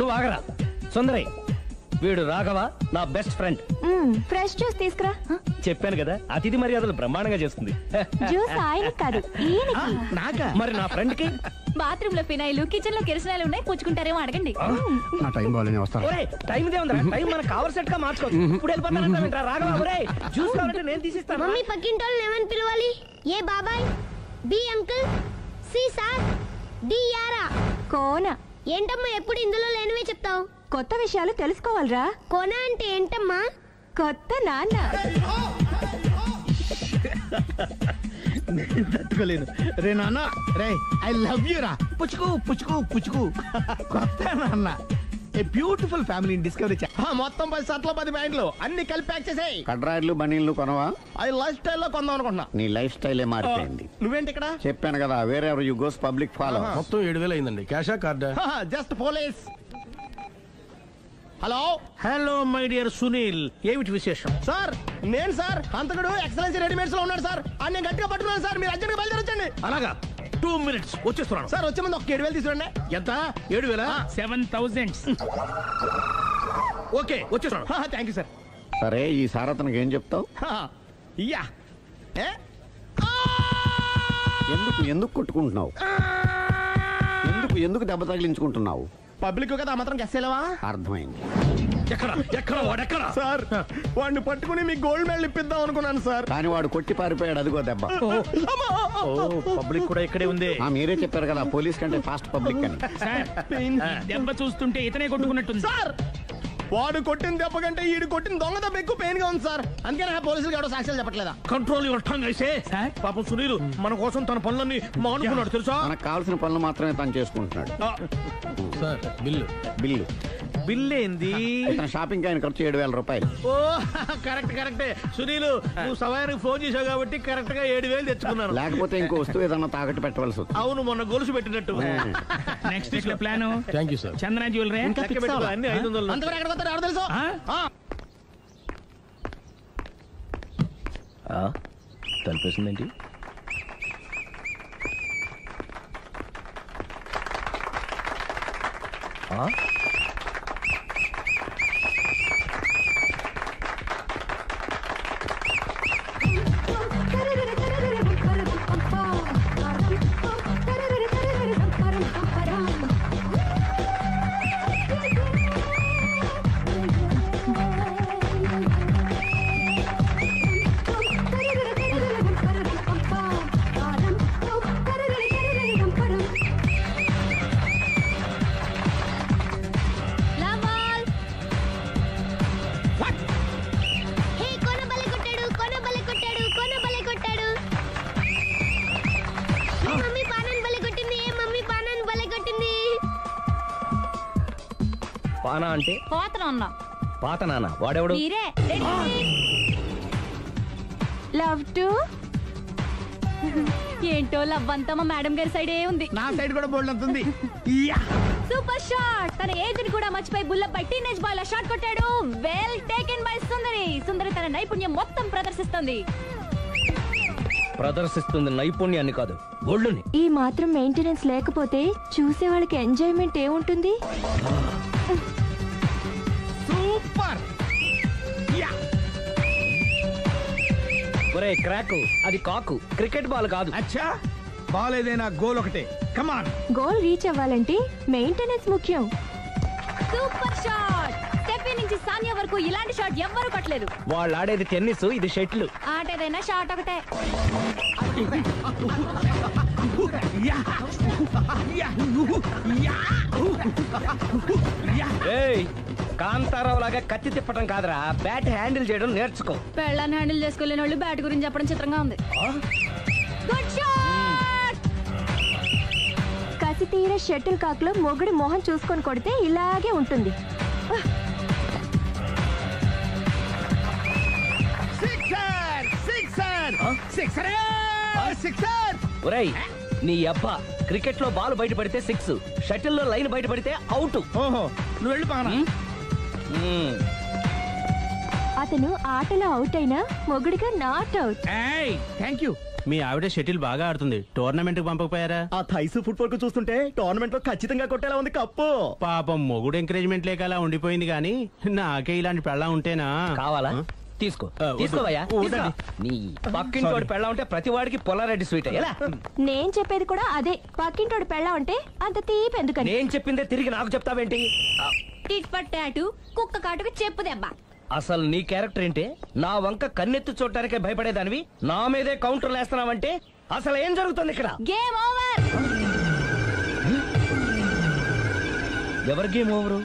నువ్వు ఆగరా సుందరి. వీడు రాఘవ, నా బెస్ట్ ఫ్రెండ్. ఫ్రెష్ జ్యూస్ తీసుకురా. చెప్పాను కదా, అతిథి మర్యాదలు బ్రహ్మాండంగా చేస్తుంది. జ్యూస్ ఆయన కాదు, ఈయనకి. నాకా? మరి నా ఫ్రెండ్ కి బాత్రూమ్ లో ఫినాయిల్, కిచెన్ లో కిరసనాయిలు ఉన్నాయి, పుచ్చుకుంటారేమో అడగండి. నా టైం బాగానే వస్తాను. టైం ఇదే ఉందా? టైం మనకు కవర్ సెట్ గా మార్చుకోవచ్చు. ఇప్పుడు వెళ్ళిపోతానంటా రాఘవ. ఒరే జ్యూస్ కావాలంటే నేను తీసిస్తాను. మమ్మీ పక్కింటోళ్ళని ఏమని పిలవాలి? ఏ బాబాయ్, B uncle, C sir, D యారా. కోన. ఏంటమ్మా ఎప్పుడు ఇందులో లేనివే చెప్తావు? కొత్త విషయాలు తెలుసుకోవాలరా. కోన అంటే ఏంటమ్మా? కొత్త నాన్న. తట్టుకోలేను రే నాన్న. రే ఐ లవ్ యూ రా. పుచ్చుకు పుచ్చుకు పుచ్చుకు. కొత్త నాన్న. A beautiful family discovery. మొత్తం 10 షర్ట్లు 10 ప్యాంట్లు అన్ని కలిపి ప్యాక్ చేసేయ్. కడ్రాయిలు బనీళ్లు కొనవా? అది లైఫ్ స్టైల్ లో కొందాం అనుకుంటున్నా. నీ లైఫ్ స్టైలే మారిపోయింది. నువ్వేంటి ఇక్కడ? చెప్పాను కదా, వేరే యు గోస్ పబ్లిక్ ఫాలో. మొత్తం 7,000 అయిందండి. క్యాషా కార్డా? Just police. Hello hello my dear Sunil, ఏమిటి విశేషం? సార్ నేను సార్ అంతకుడు ఎక్సలెన్సీ రెడీమేడ్స్ లో ఉన్నాడు సార్. నేను గట్టిగా పట్టుకున్నాను సార్. మీరు అర్జెంట్ గా బయలుదేరొచ్చండి. అలాగా 2 minutes వచ్చేస్తున్నాను సార్. వచ్చే ముందు ఒక 7,000 తీసుకోండి. ఎంత? 7,000? 7,000. ఓకే వచ్చేస్తున్నాను. Thank you sir. సరే, ఈ సార్ అతనికి ఏం చెప్తావు? యా. ఎందుకు కొట్టుకుంటున్నావు? ఎందుకు దెబ్బ తగిలించుకుంటున్నావు? పబ్లిక్ కదా మాత్రం గెస్సేలేవా? అర్థమైంది. వాడెక్కడ సార్? వాడిని పట్టుకుని మీ గోల్డ్ మెడల్ ఇప్పిద్దాం అనుకున్నాను సార్. కానీ వాడు కొట్టి పారిపోయాడు. అదిగో దెబ్బ. పబ్లిక్ కూడా ఇక్కడే ఉంది. మీరే చెప్పారు కదా, పోలీస్ కంటే ఫాస్ట్ పబ్లిక్ అని. దెబ్బ చూస్తుంటే ఇతనే కొట్టుకున్నట్టుంది సార్. వాడు కొట్టిన దెబ్బ కంటే ఈడు కొట్టిన దొంగ దెబ్బ ఎక్కువ పెయిన్ గా ఉంది సార్. అందుకే పోలీసులు ఎవడో సాక్ష్యాలు చెప్పట్లేదా? కంట్రోల్ యువర్ టంగ్ అయితే. పాపం సునీల్ మన కోసం తన పనులన్నీ మానుకున్నాడు తెలుసా? మనకు కావాల్సిన పనులు మాత్రమే తను చేసుకుంటున్నాడు. Sir bill. బిల్ ఏంది? షాపింగ్ ఆయన ఖర్చు 7,000 రూపాయలు. ఓ కరెక్టే సునీలు, నువ్వు సమయానికి ఫోన్ చేసావు కాబట్టి కరెక్ట్ గా 7,000 తెచ్చుకున్నాను. లేకపోతే ఇంకో వస్తువు ఏదన్నా తాకట్టు పెట్టవలసి వస్తుంది. అవును, మొన్న గొలుసు పెట్టినట్టు. Next plan thank you sir. Chandana jewellery అన్ని 500. అంతవరకు ఎక్కడ పోతారు ఎవరు తెలుసు? తలిపేసిందేంటి? పానా అంటే పాత నాన్న. పాత నాన్న వాడెవడు? మీరే. లవ్ టు ఏంటో లవ్ అంతా మా మేడం గారి సైడే ఉంది. నా సైడ్ కూడా బోల్డ్ అంతుంది. Super shot. తన ఏజ్ ని కూడా మర్చిపోయి బుల్లపై టీనేజ్ బాయ్ లా షాట్ కొట్టాడు. Well taken by Sundari. Sundari తన నైపుణ్యం మొత్తం ప్రదర్శిస్తుంది నైపుణ్యాన్ని కాదు, ఒళ్ళుని. ఈ మాత్రం మెయింటెనెన్స్ లేకపోతే చూసే వాళ్ళకి ఎంజాయ్మెంట్ ఏముంటుంది? సూపర్. ఒరే క్రాకు, అది కాకు, క్రికెట్ బాల్ కాదు. అచ్చా, బాల్ ఏదైనా గోల్ ఒకటే. కమాన్. గోల్ రీచ్ అవ్వాలంటే మెయింటెనెన్స్ ముఖ్యం. Super shot. స్టెఫీ నుంచి సానియా వరకు ఇలాంటి షాట్ ఎవ్వరూ కొట్టలేదు. వాళ్ళు ఆడేది టెన్నిస్, ఇది షటిల్. ఆట ఏదైనా షాట్ ఒకటే. కాంతారావు లాగా కత్తి తిప్పటం కాదురా, బ్యాట్ హ్యాండిల్ చేయడం నేర్చుకో. పెళ్ళాన్ని హ్యాండిల్ చేసుకోలేని వాళ్ళు బ్యాట్ గురించి చెప్పడం చిత్రంగా ఉంది. Good shot. కసి తీర షటిల్ కాక్ లో మొగుడి మొహం చూసుకొని కొడితే ఇలాగే ఉంటుంది. ఒరేయ్, నీ అబ్బా క్రికెట్ లో బాల్ బయట పడితే 6, షటిల్ లో లైన్ బయట పడితే అవుట్. ఓహో, నువ్వు వెళ్ళి పానా. అతను ఆటలో అవుట్ అయినా మొగుడిగా నాట్ అవుట్. Thank you. మీ ఆవిడ షటిల్ బాగా ఆడుతుంది, టోర్నమెంట్ కి పంపకపోయారా? ఆ థైసు ఫుట్బాల్ కు చూస్తుంటే టోర్నమెంట్ లో ఖచ్చితంగా కొట్టేలా ఉంది కప్పు. పాపం మొగుడు ఎంకరేజ్మెంట్ లేక అలా ఉండిపోయింది గానీ నాకే ఇలాంటి పెళ్ళా ఉంటేనా. కావాలా? తీసుకో, తీసుకోవయ్యా. నీ పక్కింటోడి పెళ్ళ ఉంటే ప్రతి వాడికి పొలారెడ్డి స్వీట్. ఎలా? నేను చెప్పేది కూడా అదే. పక్కింటోడు పెళ్ళా ఉంటే అంత తీపి ఎందుకని? నేను చెప్పిందే తిరిగి నాకు చెప్తావేంటి? టిట్ పట్ టాటూ, కుక్క కాటుకు చెప్పు దెబ్బ. అసలు నీ క్యారెక్టర్ ఏంటి? నా వంక కన్నెత్తి చూడటానికే భయపడేదానివి నా మీదే కౌంటర్ వేస్తున్నావంటే అసలు ఏం జరుగుతుంది ఇక్కడ? Game over. ఎవరి game over?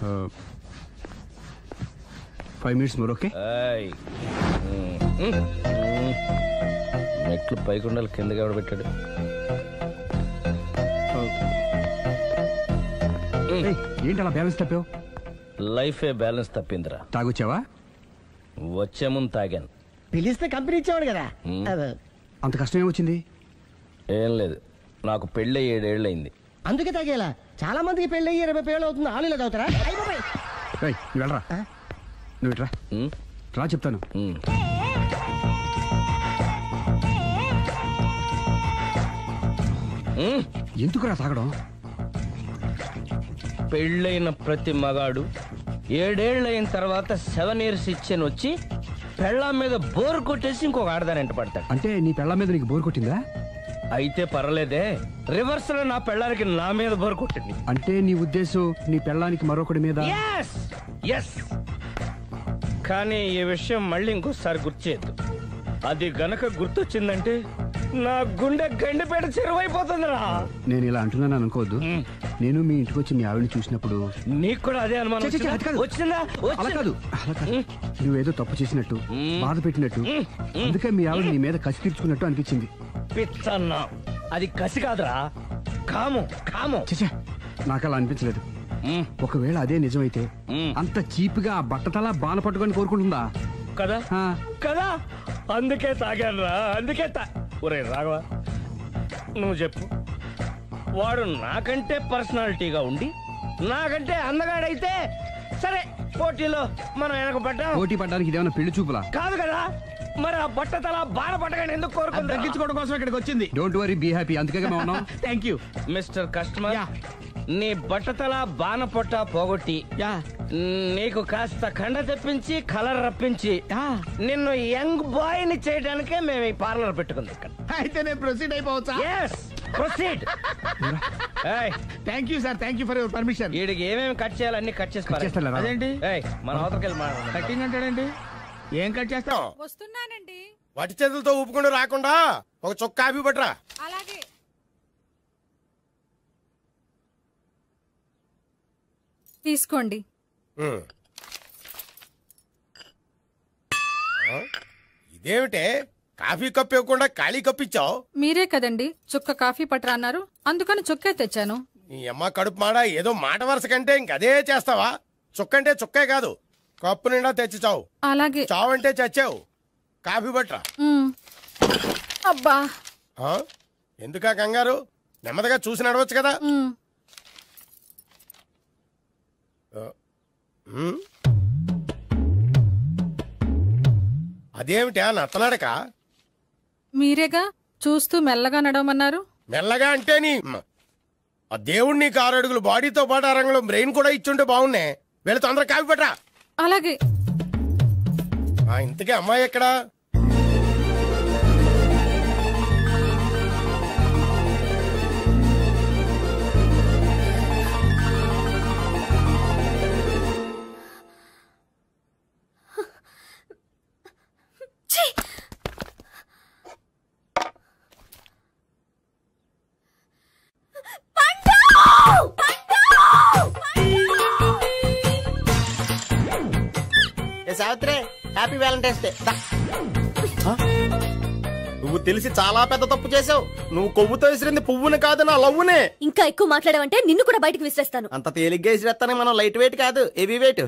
Uh, 5 minutes more, okay? మెట్లు పైకుండలు కిందకి ఎవడ పెట్టాడు? ఏంటి అలా బ్యాలెన్స్ తప్పావు? లైఫే బ్యాలెన్స్ తప్పిందిరా. తాగొచ్చావా? వచ్చే ముందు తాగాను. పిలిస్తే కంపెనీ ఇచ్చేవాడు కదా. అంత కష్టం ఏమొచ్చింది? ఏం లేదు, నాకు పెళ్ళి 7 ఏళ్ళు అయింది. అందుకే తాగేలా. చాలా మందికి పెళ్ళి 20 ఏళ్ళు అవుతుంది. ఆలు ఇలా తాగుతారా? నువ్వు వెళ్ళరా, నువ్వు ఇట్రా రా చెప్తాను. ఎందుకురా తాగడం? పెళ్ళైన ప్రతి మగాడు 7 ఏళ్ళు అయిన తర్వాత 7 years ఇచ్చాను వచ్చి పెళ్ళాం మీద బోర్ కొట్టేసి ఇంకొక ఆడదాని పడతాడు. అంటే నీ పెళ్ళాం మీద నీకు బోర్ కొట్టిందా? అయితే పర్లేదే, రివర్స్ లో నా పెళ్ళానికి నా మీద బోర్ కొట్టింది. అంటే నీ ఉద్దేశం నీ పెళ్ళానికి మరొకటి మీద? కానీ ఈ విషయం మళ్ళీ ఇంకోసారి గుర్తు చేయద్దు. అది గనక గుర్తొచ్చిందంటే నా గుండె గండిపేట చెరువైపోతుందిరా. నేను ఇలా అంటున్నాను అనుకోవద్దు. నేను మీ ఇంటికి వచ్చి మీ ఆవిడని చూసినప్పుడు నీకు కూడా అదే అనుమానం వచ్చిందా? అలా కాదు, నువ్వేదో తప్పు చేసినట్టు, బాధ పెట్టినట్టు, అందుకే మీ ఆవిడ నీ మీద కసి తీర్చుకున్నట్టు అనిపించింది. పిచ్చన్నా, అది కసి కాదురా, కామం కామం. నాకు అలా అనిపించలేదు. ఒకవేళ అదే నిజమైతే అంత చీప్ గా బట్టతలా బాన పట్టుకొని కోరుకుంటుందా కదా కదా? అందుకే తాగానురా, అందుకే ఒరే రాఘవ, నువ్వు చెప్పు, వాడు నాకంటే పర్సనాలిటీగా ఉండి నాకంటే అందగాడైతే సరే, పోటీలో మనం వెనకబడ్డాం. పోటీ పడ్డానికి ఇదేమన్నా పెళ్లి చూపులా? కాదు కదా, మరి ఆ బట్టతల బాన పట్టగానే ఎందుకు కోరుకుంటా? తగ్గించుకోవడం కోసం ఇక్కడికి వచ్చింది. Don't worry, be happy. అందుకే మేము ఉన్నాం. Thank you mister customer. నీ బట్టతల బాన పొట్ట పోగొట్టి నీకు కాస్త కండ తెప్పించి కలర్ రప్పించి నిన్ను యంగ్ బాయ్ ని చేయడానికే మేము ఈ పార్లర్ పెట్టుకుంది ఇక్కడ. అయితే నేను ప్రొసీడ్ అయిపోవచ్చా? Yes, proceed. Thank you sir, thank you for your permission. వీడికి ఏమేమి కట్ చేయాలి అన్ని కట్ చేసి అదేంటి మన అవతలకి వెళ్ళి మాట్లాడదాం. కటింగ్ అంటాడండి. ఏం కట్ చేస్తాం? వస్తున్నానండి. వటి చేతులతో ఊపుకుండా రాకుండా ఒక చొక్కా కాఫీ పట్టరా. అలాగే. తీసుకోండి. ఇదేమిటే కాఫీ కప్ ఇవ్వకుండా ఖాళీ కప్ ఇచ్చావు? మీరే కదండి చుక్క కాఫీ పట్టరా అన్నారు, అందుకని చుక్కే తెచ్చాను. నీ అమ్మ కడుపు మాడ, ఏదో మాట వరుస కంటే ఇంకదే చేస్తావా? చుక్కంటే చుక్కే కాదు, కప్పు నిండా తెచ్చి చావు. అలాగే. చావు అంటే చచ్చావు. కాఫీ పట్టరా. అబ్బా, ఎందుకా కంగారు? నెమ్మదిగా చూసి నడవచ్చు కదా. అదేమిటా నత్తనాడక? మీరేగా చూస్తూ మెల్లగా నడవమన్నారు. మెల్లగా అంటే నీ ఆ దేవుడు నీకు 6 అడుగులు బాడీతో పాటు ఆ రంగంలో బ్రెయిన్ కూడా ఇచ్చుంటే బాగున్నాయి. వీళ్ళ తొందరగా కాఫీ పట్టరా. అలాగే. ఇంతకీ అమ్మాయి ఎక్కడా? Savitri, happy Valentine's day. నువ్వు తెలిసి చాలా పెద్ద తప్పు చేసావు. నువ్వు కొవ్వుతో విసిరింది పువ్వుని కాదు, నా లవ్వునే. ఇంకా ఎక్కువ మాట్లాడవంటే నిన్ను కూడా బయటకు విసిరేస్తాను. అంత తేలిగ్గా విసిరేస్తానే, మనం లైట్ వెయిట్ కాదు, హెవీ వెయిట్.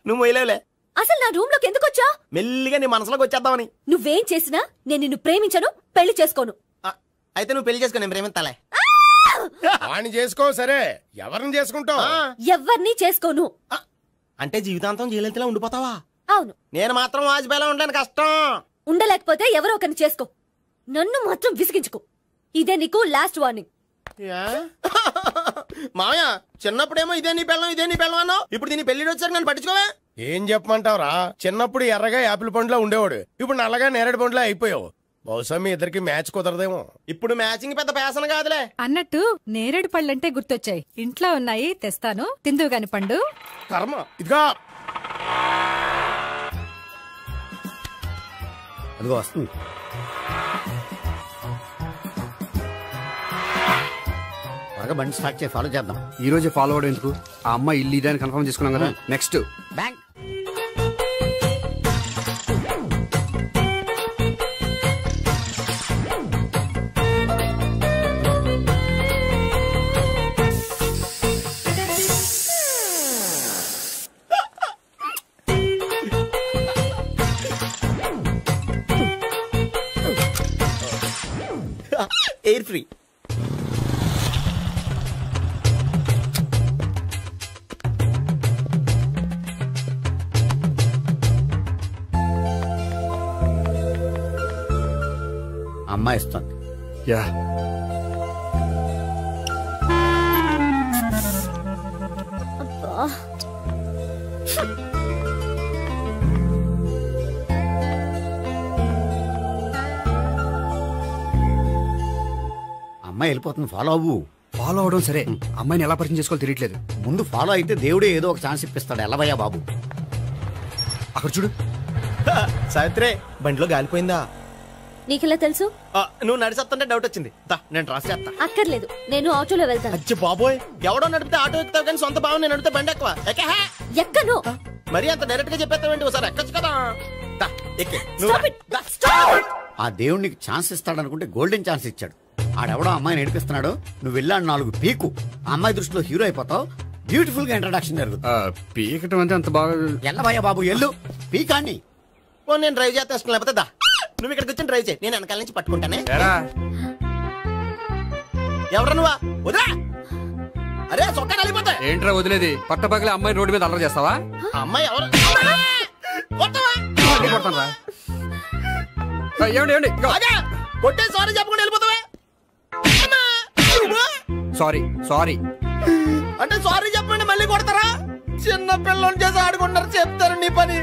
నువ్వు వేయలేవులే. అసలు నా రూమ్ లోకి ఎందుకు వచ్చా? మెల్లిగా నీ మనసులోకి వచ్చేద్దామని. నువ్వేం చేసినా నేను నిన్ను ప్రేమించను, పెళ్లి చేసుకోను. అయితే నువ్వు పెళ్లి చేసుకో, నేను ప్రేమిస్తాలే. వాణ్ణి చేసుకో. సరే, ఎవరిని చేసుకుంటావు? ఎవరిని చేసుకోను. అంటే జీవితాంతం జైలెంతలా ఉండిపోతావా? అవును. నేను మాత్రం వాజ్పేయిలా ఉండడానికి కష్టం. ఉండలేకపోతే ఎవరో ఒకరిని చేసుకో, నన్ను మాత్రం విసిగించుకో. ఇదే నీకు లాస్ట్ వార్నింగ్. మామయ్య, చిన్నప్పుడేమో ఇదే నీ పెళ్ళం ఇదే నీ పెళ్ళం అన్నావు, ఇప్పుడు దీని పెళ్లి వచ్చాక నన్ను పట్టించుకోవా? ఏం చెప్పమంటావురా? చిన్నప్పుడు ఎర్రగా యాపిల్ పండులో ఉండేవాడు, ఇప్పుడు నల్లగా నేరేడు పండులో అయిపోయావు. బహుశా మీ ఇద్దరికి మ్యాచ్ కుదరదేమో. ఇప్పుడు మ్యాచింగ్ పెద్ద పేసన కాదులే. అన్నట్టు నేరేడు పళ్ళంటే గుర్తొచ్చాయి. ఇంట్లో ఉన్నాయి, తెస్తాను, తిందువు గాని పండు. కర్మ. ఇదిగా అదిగో వస్తుంది. బాగా బండి స్టార్ట్ చేసి ఫాలో చేద్దాం. ఈ రోజే ఫాలో అవడం ఎందుకు? ఆ అమ్మాయి ఇల్లు ఇదని కన్ఫర్మ్ చేసుకున్నాం కదా. Next bank. Air free. అమ్మాయి ఇస్తుంది. యా, అమ్మాయి వెళ్ళిపోతుంది, ఫాలో అవ్వు. ఫాలో అవడం సరే, అమ్మాయిని ఎలా పరిచయం చేసుకోవాలో తెలియట్లేదు. ముందు ఫాలో అయితే దేవుడే ఏదో ఒక ఛాన్స్ ఇప్పిస్తాడు. ఎలవయ్యా బాబు. అక్కడ చూడు. సావిత్రి, బండిలో గాలిపోయిందా? నీకెలా తెలుసు? నువ్వు నడిచేస్తుంటే డౌట్ వచ్చింది. నేను రాసి చేస్తా. అక్కర్లేదు, నేను ఆటోలో వెళ్తాను. అచ్చి బాబోయ్, ఎవడో నడిపితే ఆటో ఎక్కుతావు కానీ సొంత భావం నేను నడిపితే బండి ఎక్కువ. ఎక్కను. మరి అంత డైరెక్ట్ గా చెప్పేస్తావేంటి? ఒకసారి ఎక్కొచ్చు కదా. ఎక్కే. ఆ దేవుడు నీకు ఛాన్స్ ఇస్తాడనుకుంటే గోల్డెన్ ఛాన్స్ ఇచ్చాడు. ఆడెవడో అమ్మాయిని నడిపిస్తున్నాడు, నువ్వు వెళ్ళాడు 4 పీకు, ఆ అమ్మాయి దృష్టిలో హీరో అయిపోతావు, బ్యూటిఫుల్ గా ఇంట్రడక్షన్ జరుగుతుంది. పీకటం అంటే అంత బాగా ఎల్లవయ్యా బాబు ఎల్లు పీకాన్ని. నేను డ్రైవ్ చేస్తాను, లేకపోతే దా నువ్వు ఇక్కడికి వచ్చి డ్రైవ్ చేయి, నేను వెనకాల నుంచి పట్టుకుంటానే. ఎవరు నువ్వా? వదిలా. అరే చొక్కా కలిగిపోతా. ఏంట్రా వదిలేది? పట్టపగలే అమ్మాయి రోడ్డు మీద అల్లరి చేస్తావా? అమ్మాయి ఎవరు? కొట్టే సారీ చెప్పకుండా వెళ్ళిపోతావా? సారీ సారీ అంటే సారీ చెప్పండి మళ్ళీ కొడతారా? చిన్న పిల్లలు చేసి ఆడుకుంటారు, చెప్తారు నీ పని.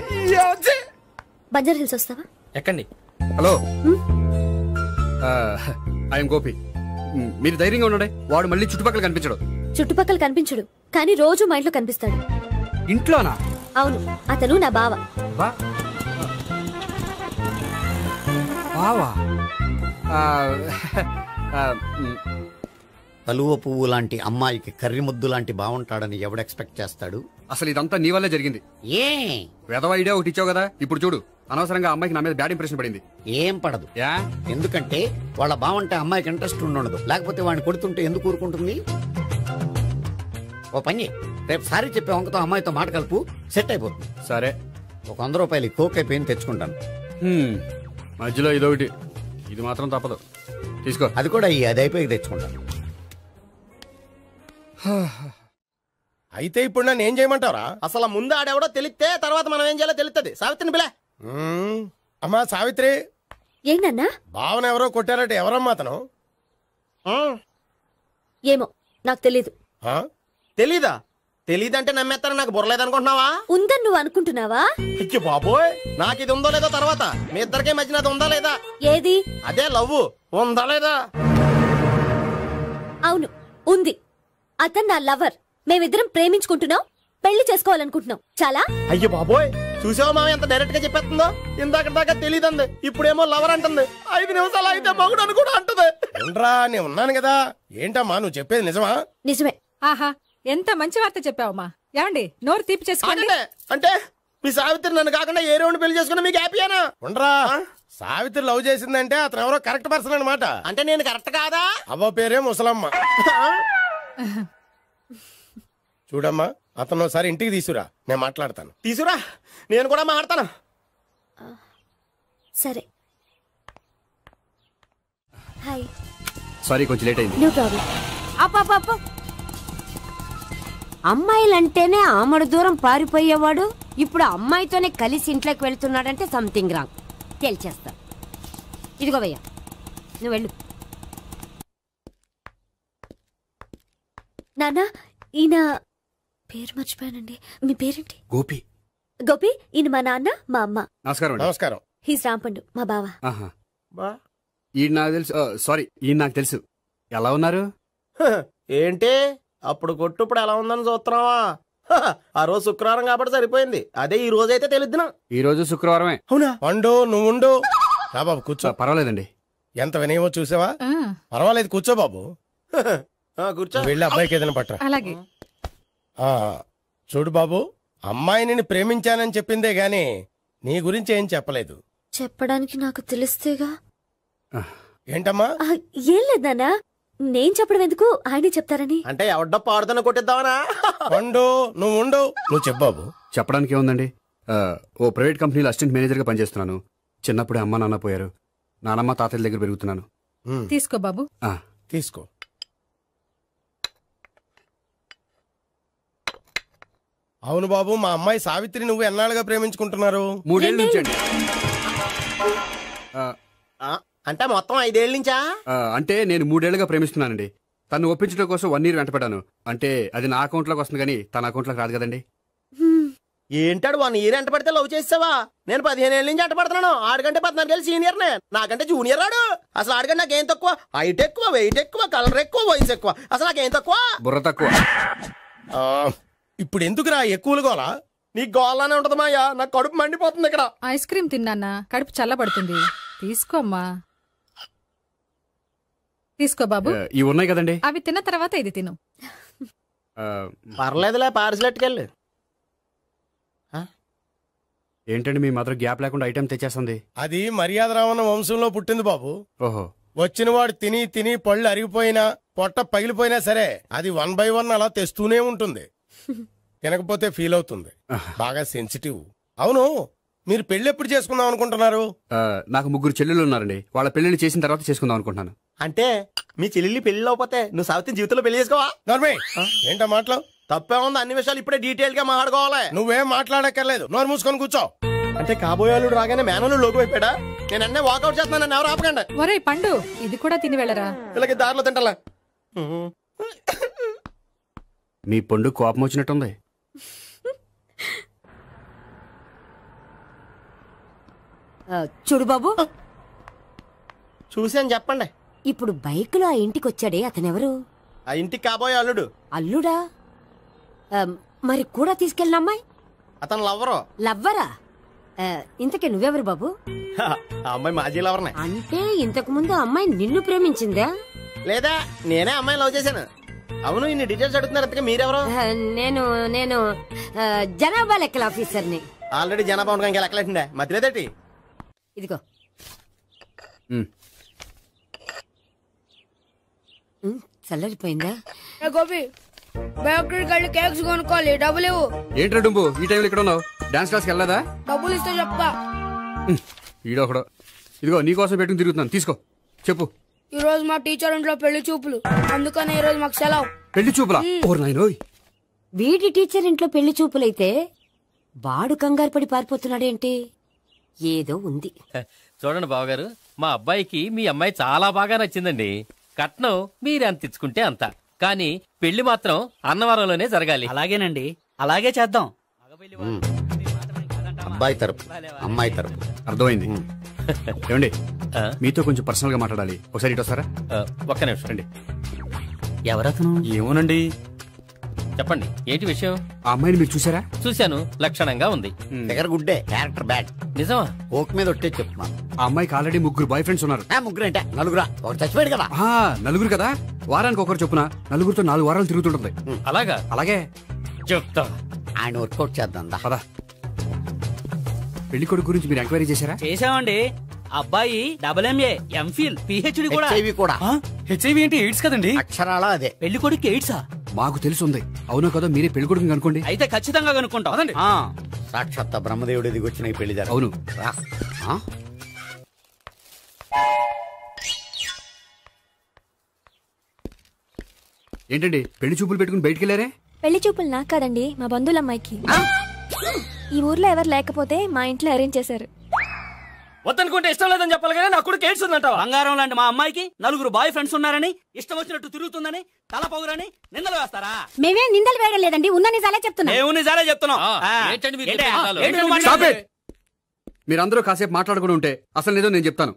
బంజారా హిల్స్ వస్తావా? ఎక్కండి. Hello, I'm Gopi. మీరు ధైర్యంగా ఉండండి, వాడు మళ్ళీ చుట్టుపక్కల కనిపించడు. చుట్టుపక్కల కనిపించడు, కానీ రోజు మా ఇంట్లో కనిపిస్తాడు. ఇంట్లోనా? అవును, అతను నా బావ. బావా? కలువ పువ్వు లాంటి అమ్మాయికి కర్రి ముద్దు లాంటి బాగుంటాడని ఎవడు ఎక్స్పెక్ట్ చేస్తాడు? అసలు ఇదంతా నీ వల్లే జరిగింది. ఏ వెధవ ఐడియా ఒకటి ఇచ్చావు కదా, ఇప్పుడు చూడు అనవసరంగా అమ్మాయికి నా మీద బ్యాడ్ ఇంప్రెషన్ పడింది. ఏం పడదు. ఎందుకంటే వాళ్ళ బాగుంటే అమ్మాయికి ఇంట్రెస్ట్ ఉండదు, లేకపోతే వాడిని కొడుతుంటే ఎందుకు ఊరుకుంటుంది? ఓ పని, రేపు సారీ చెప్పే వంకతో అమ్మాయితో మాట కలుపు, సెట్ అయిపోతుంది. సరే, ఒక 100 రూపాయలు కోక్ అయిపోయింది తెచ్చుకుంటాను. మధ్యలో ఇదొకటి, ఇది మాత్రం తప్పదు, తీసుకో. అది కూడా అది అయిపోయి తెచ్చుకుంటాను. అయితే ఇప్పుడు నన్ను ఏం చేయమంటావరా? అసలు ముందు ఆడెవడో తెలిస్తే తర్వాత మనం ఏం చేయాలో తెలుస్తుంది. సావిత్రిని పిల్ల. అమ్మా సావిత్రి. ఏంటన్నా? భావన ఎవరో కొట్టారట, ఎవరమ్మా అతను? ఏమో నాకు తెలీదు. తెలీదా? తెలీదంటే నమ్మేస్తారని నాకు బుర్రలేదనుకుంటున్నావా? ఉందని నువ్వు అనుకుంటున్నావా? అయ్యో బాబోయ్, నాకు ఇది ఉందో లేదో తర్వాత, మీ ఇద్దరికే మధ్యన అది ఉందా లేదా? ఏది? అదే లవ్ ఉందా లేదా? అవును ఉంది. అతను నా లవర్. మేమిద్దరం ప్రేమించుకుంటున్నాం, పెళ్లి చేసుకోవాలనుకుంటున్నాం. చాలా. అయ్యో బాబోయ్, చూసావా మామ ఎంత డైరెక్ట్ గా చెప్పేస్తుందో? ఇందాక దాకా తెలియదండి, ఇప్పుడేమో లవర్ అంటుంది. 5 నిమిషాలు అయితే మగుడు అని కూడా అంటుంది. ఏంట్రా, నేను ఉన్నాను కదా. ఏంటమ్మా నువ్వు చెప్పేది నిజమా? నిజమే. ఆహా, ఎంత మంచి వార్త చెప్పావమ్మా. ఏమండి, నోరు తీపి చేసుకోండి. అంటే మీ సావిత్రి నన్ను కాకుండా ఏ రౌండ్ పెళ్లి చేసుకున్నా మీకు హ్యాపీయేనా? ఉండరా, సావిత్రి లవ్ చేసిందంటే అతను ఎవరో కరెక్ట్ పర్సన్ అనమాట. అంటే నేను కరెక్ట్ కాదా? అవ్వ పేరే ముసలమ్మ. చూడమ్మా, అతను ఒకసారి ఇంటికి తీసుకురా, నేను మాట్లాడతాను. తీసుకురా, నేను కూడా మాట్లాడతాను. సరే. హాయ్. సారీ, కొంచెం లేట్ అయింది. No problem. అప్ప అమ్మాయిలంటేనే ఆమడు దూరం పారిపోయేవాడు ఇప్పుడు అమ్మాయితోనే కలిసి ఇంట్లోకి వెళ్తున్నాడంటే సంథింగ్ రాంగ్. తేల్చేస్తా. ఇదిగో భయ్యా, నువ్వు వెళ్ళు. నాన్న, ఈయన పేరు మర్చిపోయానండి. మీ పేరేంటి? గోపి. గోపి, ఈయన మా నాన్న, మా అమ్మ. నమస్కారం. నమస్కారం. హీస్ రాంపండు, మా బావ. ఈయన నాకు తెలుసు. సారీ, ఈయన నాకు తెలుసు. ఎలా ఉన్నారు? ఏంటి అప్పుడు కొట్టు ఇప్పుడు ఎలా ఉందని చూస్తున్నావా? ఆ రోజు శుక్రవారం కాబట్టి సరిపోయింది. అదే ఈ రోజు అయితే తెలుద్దునా? ఈ రోజు శుక్రవారమే. అవునా? పండు నువ్వు ఉండు. రా బాబు కూర్చో. పర్వాలేదండి. ఎంత వినయమో చూసావా? పర్వాలేదు, కూర్చో బాబు. కూర్చో. వెళ్ళి అబ్బాయికి ఏదైనా పట్టరా. అలాగే. చూడు బాబు, అమ్మాయిని నేను ప్రేమించానని చెప్పిందే గాని నీ గురించి ఏం చెప్పలేదు. చెప్పడానికి నాకు తెలిస్తేగా. ఏంటమ్మా? ఏం లేదు నాన్న, నేను చెప్పడం ఎందుకు, ఆయనే చెప్తారని. అంటే ఎవడ్డ పాడుతున్న కొట్టిద్దామనా? పండు నువ్వు ఉండు. నువ్వు చెప్పు బాబు. చెప్పడానికి ఏముందండి, ఓ ప్రైవేట్ కంపెనీలో అసిస్టెంట్ మేనేజర్గా పనిచేస్తున్నాను. చిన్నప్పుడే అమ్మ నాన్న పోయారు. నానమ్మ తాతయ్య దగ్గర పెరుగుతున్నాను. తీసుకో బాబు. తీసుకో. అవును బాబు, మా అమ్మాయి సావిత్రి నువ్వు ఎన్నాళ్ళుగా ప్రేమించుకుంటున్నారు? 3 ఏళ్ళ నుంచి అండి. అంటే మొత్తం 5 ఏళ్ళ నుంచా? అంటే నేను 3 ఏళ్ళుగా ప్రేమిస్తున్నానండి. తను ఒప్పించడం కోసం 1 year వెంటపడ్డాను. అంటే అది నా అకౌంట్లోకి వస్తుంది కానీ తన అకౌంట్లోకి రాదు కదండి. ఏంటాడు 1 year ఎంట పడితే లవ్ చేసావా? నేను 15 ఏళ్ళ నుంచి ఎంట పడుతున్నాను. ఆడికంటే 14 ఏళ్ళు సీనియర్ నే, నాకంటే జూనియర్ ఆడు. అసలు ఆడికంటే నాకేం తక్కువ? హైట్ ఎక్కువ, వెయిట్ ఎక్కువ, కలర్ ఎక్కువ, వయసు ఎక్కువ. అసలు నాకేం తక్కువ? బుర్ర తక్కువ. ఇప్పుడు ఎందుకురా ఎక్కువలు గోలా? నీకు గోలానే ఉంటది మాయా, నాకు కడుపు మండిపోతుంది ఇక్కడ. ఐస్ క్రీమ్ తిన్నానా, కడుపు చల్లబడుతుంది. తీసుకోమ్మా. తీసుకో బాబు. ఇవి ఉన్నాయి కదండి, అవి తిన్న తర్వాత ఇది తిను. పర్లేదులే, పార్సిలెట్కెళ్ళి. ఏంటండి మీ మదర్ గ్యాప్ లేకుండా ఐటెం తెచ్చేస్తుంది? అది మర్యాద రావణ వంశంలో పుట్టింది బాబు. ఓహో, వచ్చిన వాడు తిని తిని పళ్ళు అరిగిపోయినా పొట్ట పగిలిపోయినా సరే అది 1 by 1 అలా తెస్తూనే ఉంటుంది. తినకపోతే ఫీల్ అవుతుంది. బాగా సెన్సిటివ్. అవును, మీరు పెళ్లి ఎప్పుడు చేసుకుందాం అనుకుంటున్నారు? నాకు 3 చెల్లెలు ఉన్నారండి. వాళ్ళ పెళ్లిని చేసిన తర్వాత చేసుకుందాం అనుకుంటున్నాను. అంటే మీ చెల్లెల్ని పెళ్లి లేకపోతే నువ్వు సావిత్రి జీవితంలో పెళ్లి చేసుకోవా? ఏంటో మాటలు? తప్పే ఉంది, అన్ని విషయాలు ఇప్పుడే డీటెయిల్ గా మాట్లాడుకోవాలి. నువ్వేం మాట్లాడక్కర్లేదు, నోరు మూసుకొని కూర్చో. అంటే కాబోయేవాళ్ళు రాగానే మేనలు లోకి అయిపోయాడా? నేను అన్నీ వాకౌట్ చేస్తున్నాను, నన్ను ఎవరు ఆపకండి. ఒరే పండు, ఇది కూడా తిని వెళ్ళరా. ఇలాగే దారిలో తింటలా. మీ పండు కోపం వచ్చినట్టుంది. చూడు బాబు, చూసాను చెప్పండి. ఇప్పుడు బైక్ లో ఆ ఇంటికి వచ్చాడే అతనెవరు? ఆ ఇంటికి కాబోయే అల్లుడు. అల్లుడా? మరి కూడా తీసుకెళ్ళిన అమ్మాయి? అతను లవ్వరు. లవ్వరా? ఇంతకే నువ్వెవరు బాబు? ఆ అమ్మాయి మాజీ లవర్నే. అంటే ఇంతకు ముందు అమ్మాయి నిన్ను ప్రేమించిందా? లేదా నేనే అమ్మాయి లవ్ చేశాను. అవును, ఇన్ని డీటెయిల్స్ అడుగుతున్నారు. అంతగా మీరెవరు? నేను జనాభా లెక్కల ఆఫీసర్ని. ఆల్రెడీ జనాభా ఉండగా ఇంకా లెక్కలేటండే మధ్యలేదేటి? ఇదిగో చల్లరిపోయిందా? గోపి, బేకరీకి వెళ్ళి కేక్స్ కొనుక్కోవాలి, డబ్బులు ఇవ్వు. ఏంట్రా డుంబు ఈ టైంలో ఇక్కడ ఉన్నావు? డాన్స్ క్లాస్కి వెళ్ళదా? డబ్బులు ఇస్తే చెప్తా. ఈడొకడు. ఇదిగో నీకోసం పెట్టుకుని తిరుగుతున్నాను, తీసుకో. చెప్పు. ఈ రోజు మా టీచర్ ఇంట్లో పెళ్లి చూపులు, అందుకని ఈ రోజు మాకు సెలవు. పెళ్లి చూపులా? వీడి టీచర్ ఇంట్లో పెళ్లి చూపులైతే వాడు కంగారు పడి పారిపోతున్నాడేంటి? ఏదో ఉంది. చూడండి బావగారు, మా అబ్బాయికి మీ అమ్మాయి చాలా బాగా నచ్చిందండి. కట్నం మీరెంత ఇచ్చుకుంటే అంత, కానీ పెళ్లి మాత్రం అన్నవరంలోనే జరగాలి. అలాగేనండి, అలాగే చేద్దాం. అబ్బాయి తరపు అమ్మాయి తరపు. అర్థమైంది. ఏమండి, మీతో కొంచెం పర్సనల్ గా మాట్లాడాలి. ఒకసారి ఇటు వస్తారా? ఒక్క నిమిషం అండి. ఎవరతను? ఏమోనండి. చెప్పండి, ఏంటి విషయం? ఆ అమ్మాయిని మీరు చూసారా? చూశాను, లక్షణంగా ఉంది. దగ్గర గుడ్డే, క్యారెక్టర్ బ్యాడ్. నిజమా? ఓక్ మీద ఒట్టే చెప్తున్నాను. ఆ అమ్మాయికి ఆల్రెడీ 3 బాయ్ ఫ్రెండ్స్ ఉన్నారు. 3 అంటే 4 ఒకటి చచ్చిపోయాడు కదా. 4 కదా, వారానికి ఒకరు చొప్పున 4తో 4 వారాలు తిరుగుతుంటుంది. అలాగా? అలాగే చెప్తా. ఆయన వర్కౌట్ చేద్దాం పదా. పెళ్లి కొడుకు గురించి మీరు ఎంక్వైరీ చేశారా? చేశామండి. అబ్బాయి MA, MPhil, PhD కూడా. HIV కూడా. HIV ఏంటి? ఎయిడ్స్ కదండి. అక్షరాలా అదే. పెళ్లి కొడుకు ఎయిడ్సా? మాకు తెలుసుంది. అవునా కదా, మీరే పెళ్లి కొడుకు కనుకోండి. అయితే ఖచ్చితంగా కనుక్కుంటాం. సాక్షాత్ బ్రహ్మదేవుడి దిగి వచ్చిన ఈ పెళ్లి అవును. ఏంటండి పెళ్లి చూపులు పెట్టుకుని బయటికి వెళ్ళారే? పెళ్లి చూపులు నాకు కాదండి, మా బంధువుల అమ్మాయికి. ఈ ఊర్లో ఎవరు లేకపోతే మా ఇంట్లో అరేంజ్ చేశారు. వద్దనుకుంటే ఇష్టం లేదని చెప్పాలి కదా. నా కొడుకు ఎయిడ్స్ ఉందంటావా? బంగారం లాంటి మా అమ్మాయికి 4 బాయ్ ఫ్రెండ్స్ ఉన్నారని, ఇష్టం వచ్చినట్టు తిరుగుతుందని, తల పౌరని నిందలు వేస్తారా? మేమే నిందలు వేయడం లేదండి, ఉన్న నిజాలే చెప్తున్నాం. మేము నిజాలే చెప్తున్నాం. మీరందరూ కాసేపు మాట్లాడుకుని ఉంటే అసలు ఏదో నేను చెప్తాను.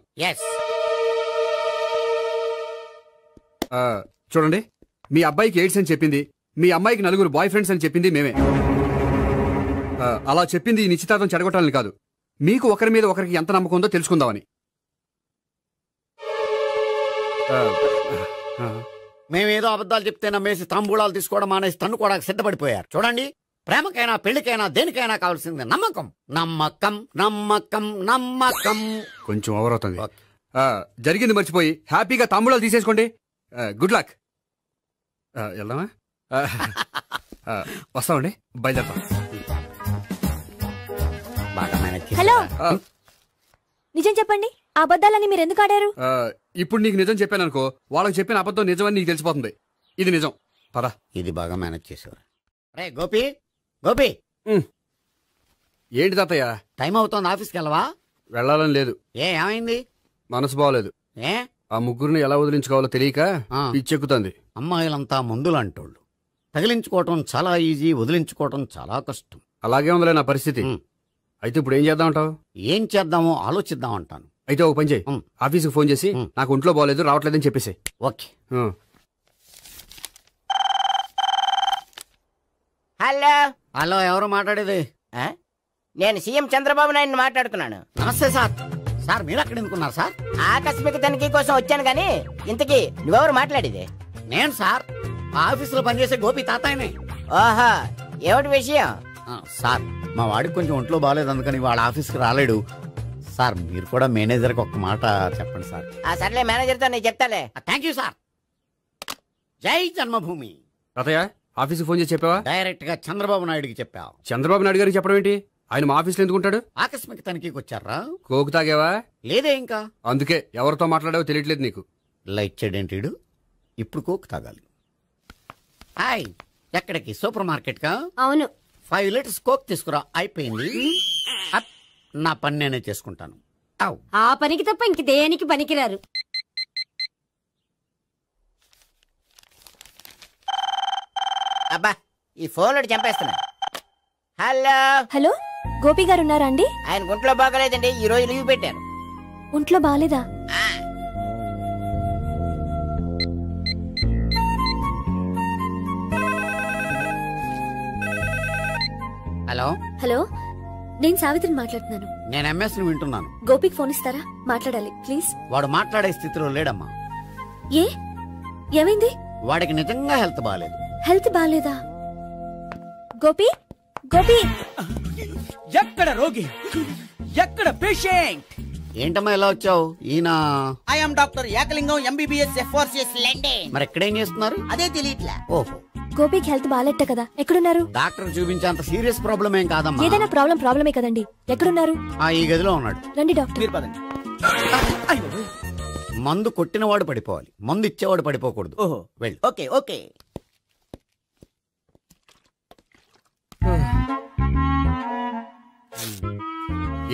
చూడండి, మీ అబ్బాయికి ఎయిడ్స్ అని చెప్పింది, మీ అమ్మాయికి 4 బాయ్ ఫ్రెండ్స్ అని చెప్పింది మేమే. అలా చెప్పింది ఈ నిశ్చితార్థం చెడగొట్టాలని కాదు, మీకు ఒకరి మీద ఒకరికి ఎంత నమ్మకం ఉందో తెలుసుకుందామని. మేమేదో అబద్ధాలు చెప్తే నమ్మేసి తాంబూలాలు తీసుకోవడం మానేసి తన్నుకోవడానికి సిద్ధపడిపోయారు. చూడండి, ప్రేమకైనా పెళ్లికైనా దేనికైనా కావాల్సింది నమ్మకం. నమ్మకం నమ్మకం నమ్మకం. కొంచెం ఓవర్ అవుతుంది. జరిగింది మర్చిపోయి హ్యాపీగా తాంబూలాలు తీసేసుకోండి. Good luck. వెళ్దామా? వస్తామండి, బయలుదేరతాం. హలో, నిజం చెప్పండి, ఆ అబద్ధాలని మీరు ఎందుకు ఆడారు? ఇప్పుడు నీకు నిజం చెప్పాను అనుకో, వాళ్ళకి చెప్పిన అబద్ధం నిజమని నీకు తెలిసిపోతుంది. ఇది నిజం. పదా. ఇది బాగా మేనేజ్ చేసేవారు. రే గోపి, గోపి. ఏంటి తాతయ్య? టైం అవుతోంది, ఆఫీస్కి వెళ్ళవా? వెళ్ళాలని లేదు. ఏమైంది? మనసు బాగోలేదు. ఆ 3 ఎలా వదిలించుకోవాలో తెలియక పిచ్చెక్కుతుంది. అమ్మాయిలంతా మందులాంటోళ్ళు. తగిలించుకోవటం చాలా ఈజీ, వదిలించుకోవటం చాలా కష్టం. అలాగే ఉందిలే నా పరిస్థితి. అయితే ఇప్పుడు ఏం చేద్దామంటావు? ఏం చేద్దామో ఆలోచిద్దామంటాను. అయితే ఒక పని చేయి, ఆఫీస్కి ఫోన్ చేసి నాకు ఒంట్లో బాగోలేదు, రావట్లేదని చెప్పేసి. ఓకే. హలో. హలో, ఎవరు మాట్లాడేది? నేను సీఎం చంద్రబాబు నాయుడు మాట్లాడుతున్నాను. నమస్తే సార్. సార్ మీరు అక్కడ ఎందుకున్నారు సార్? ఆకస్మిక తనిఖీ కోసం వచ్చాను గానీ ఇంతకీ నువ్వెవరు మాట్లాడేది? నేను సార్, ఆఫీసులో పనిచేసే గోపి తాతాయనే. ఓహో, ఏమిటి విషయం? సార్, మా వాడికి కొంచెం ఒంట్లో బాగాలేదు, అందుకని వాళ్ళ ఆఫీస్కి రాలేడు. సార్ మీరు కూడా మేనేజర్కి ఒక్క మాట చెప్పండి సార్. సర్లే మేనేజర్తో నేను చెప్తాలే. Thank you sir. జై జన్మభూమి. తాతయ్య ఆఫీస్కి ఫోన్ చేసి చెప్పావా? డైరెక్ట్ గా చంద్రబాబు నాయుడుకి చెప్పావు. చంద్రబాబు నాయుడు గారికి చెప్పడం ఏంటి? ఆయన మా ఆఫీస్లో ఎందుకుంటాడు? ఆకస్మిక తనిఖీకి వచ్చారా? కోకు తాగావా? లేదే ఇంకా. అందుకే ఎవరితో మాట్లాడావో తెలియట్లేదు నీకు. లైట్ చేయడేంటిడు? ఇప్పుడు కోక్ తాగాలి. హాయ్, ఎక్కడికి? సూపర్ మార్కెట్ కా? అవును. 5 లీటర్స్ కోక్ తీసుకురా. అయిపోయింది. నా పని నేనే చేసుకుంటాను. ఆ పనికి తప్ప ఇంక దేనికి పనికిరారు. అబ్బా ఈ ఫోన్ చంపేస్తున్నా. హలో హలో, గోపి గారు ఉన్నారా అండి? ఆయన గుంట్లో బాగలేదండి, ఈ రోజు లీవ్ పెట్టారు. ఒంట్లో బాగాలేదా? హలో హలో, నేను సావిత్రిని మాట్లాడుతున్నాను. నేను ఎంఎస్ ని వింటున్నాను. గోపికి ఫోన్ ఇస్తారా? మాట్లాడాలి ప్లీజ్. వాడు మాట్లాడే స్థితిలో లేడమ్మా. ఏ ఏమైంది? వాడికి నిజంగా హెల్త్ బాగాలేదు. హెల్త్ బాగాలేదా? గోపి గోపి, ఎక్కడ రోగి, ఎక్కడ పేషెంట్? ఏంటమ్మా ఎలా వచ్చావు? ఈయన I'm doctor Ekalingam MBBS FRCS London. మరి ఎక్కడేం చేస్తున్నారు? అదే తెలియట్లా. ఓహో, గోపికి హెల్త్ బాగాలేట కదా, ఎక్కడున్నారు? డాక్టర్ చూపించేంత సీరియస్ ప్రాబ్లం ఏం కాదమ్మా. ఏదైనా ప్రాబ్లమే కదండి. ఎక్కడున్నారు? ఈ గదిలో ఉన్నాడు. రండి డాక్టర్. మీరు పదండి. మందు కొట్టినవాడు పడిపోవాలి, మందు ఇచ్చేవాడు పడిపోకూడదు. ఓహో, వెళ్ళి. Okay okay.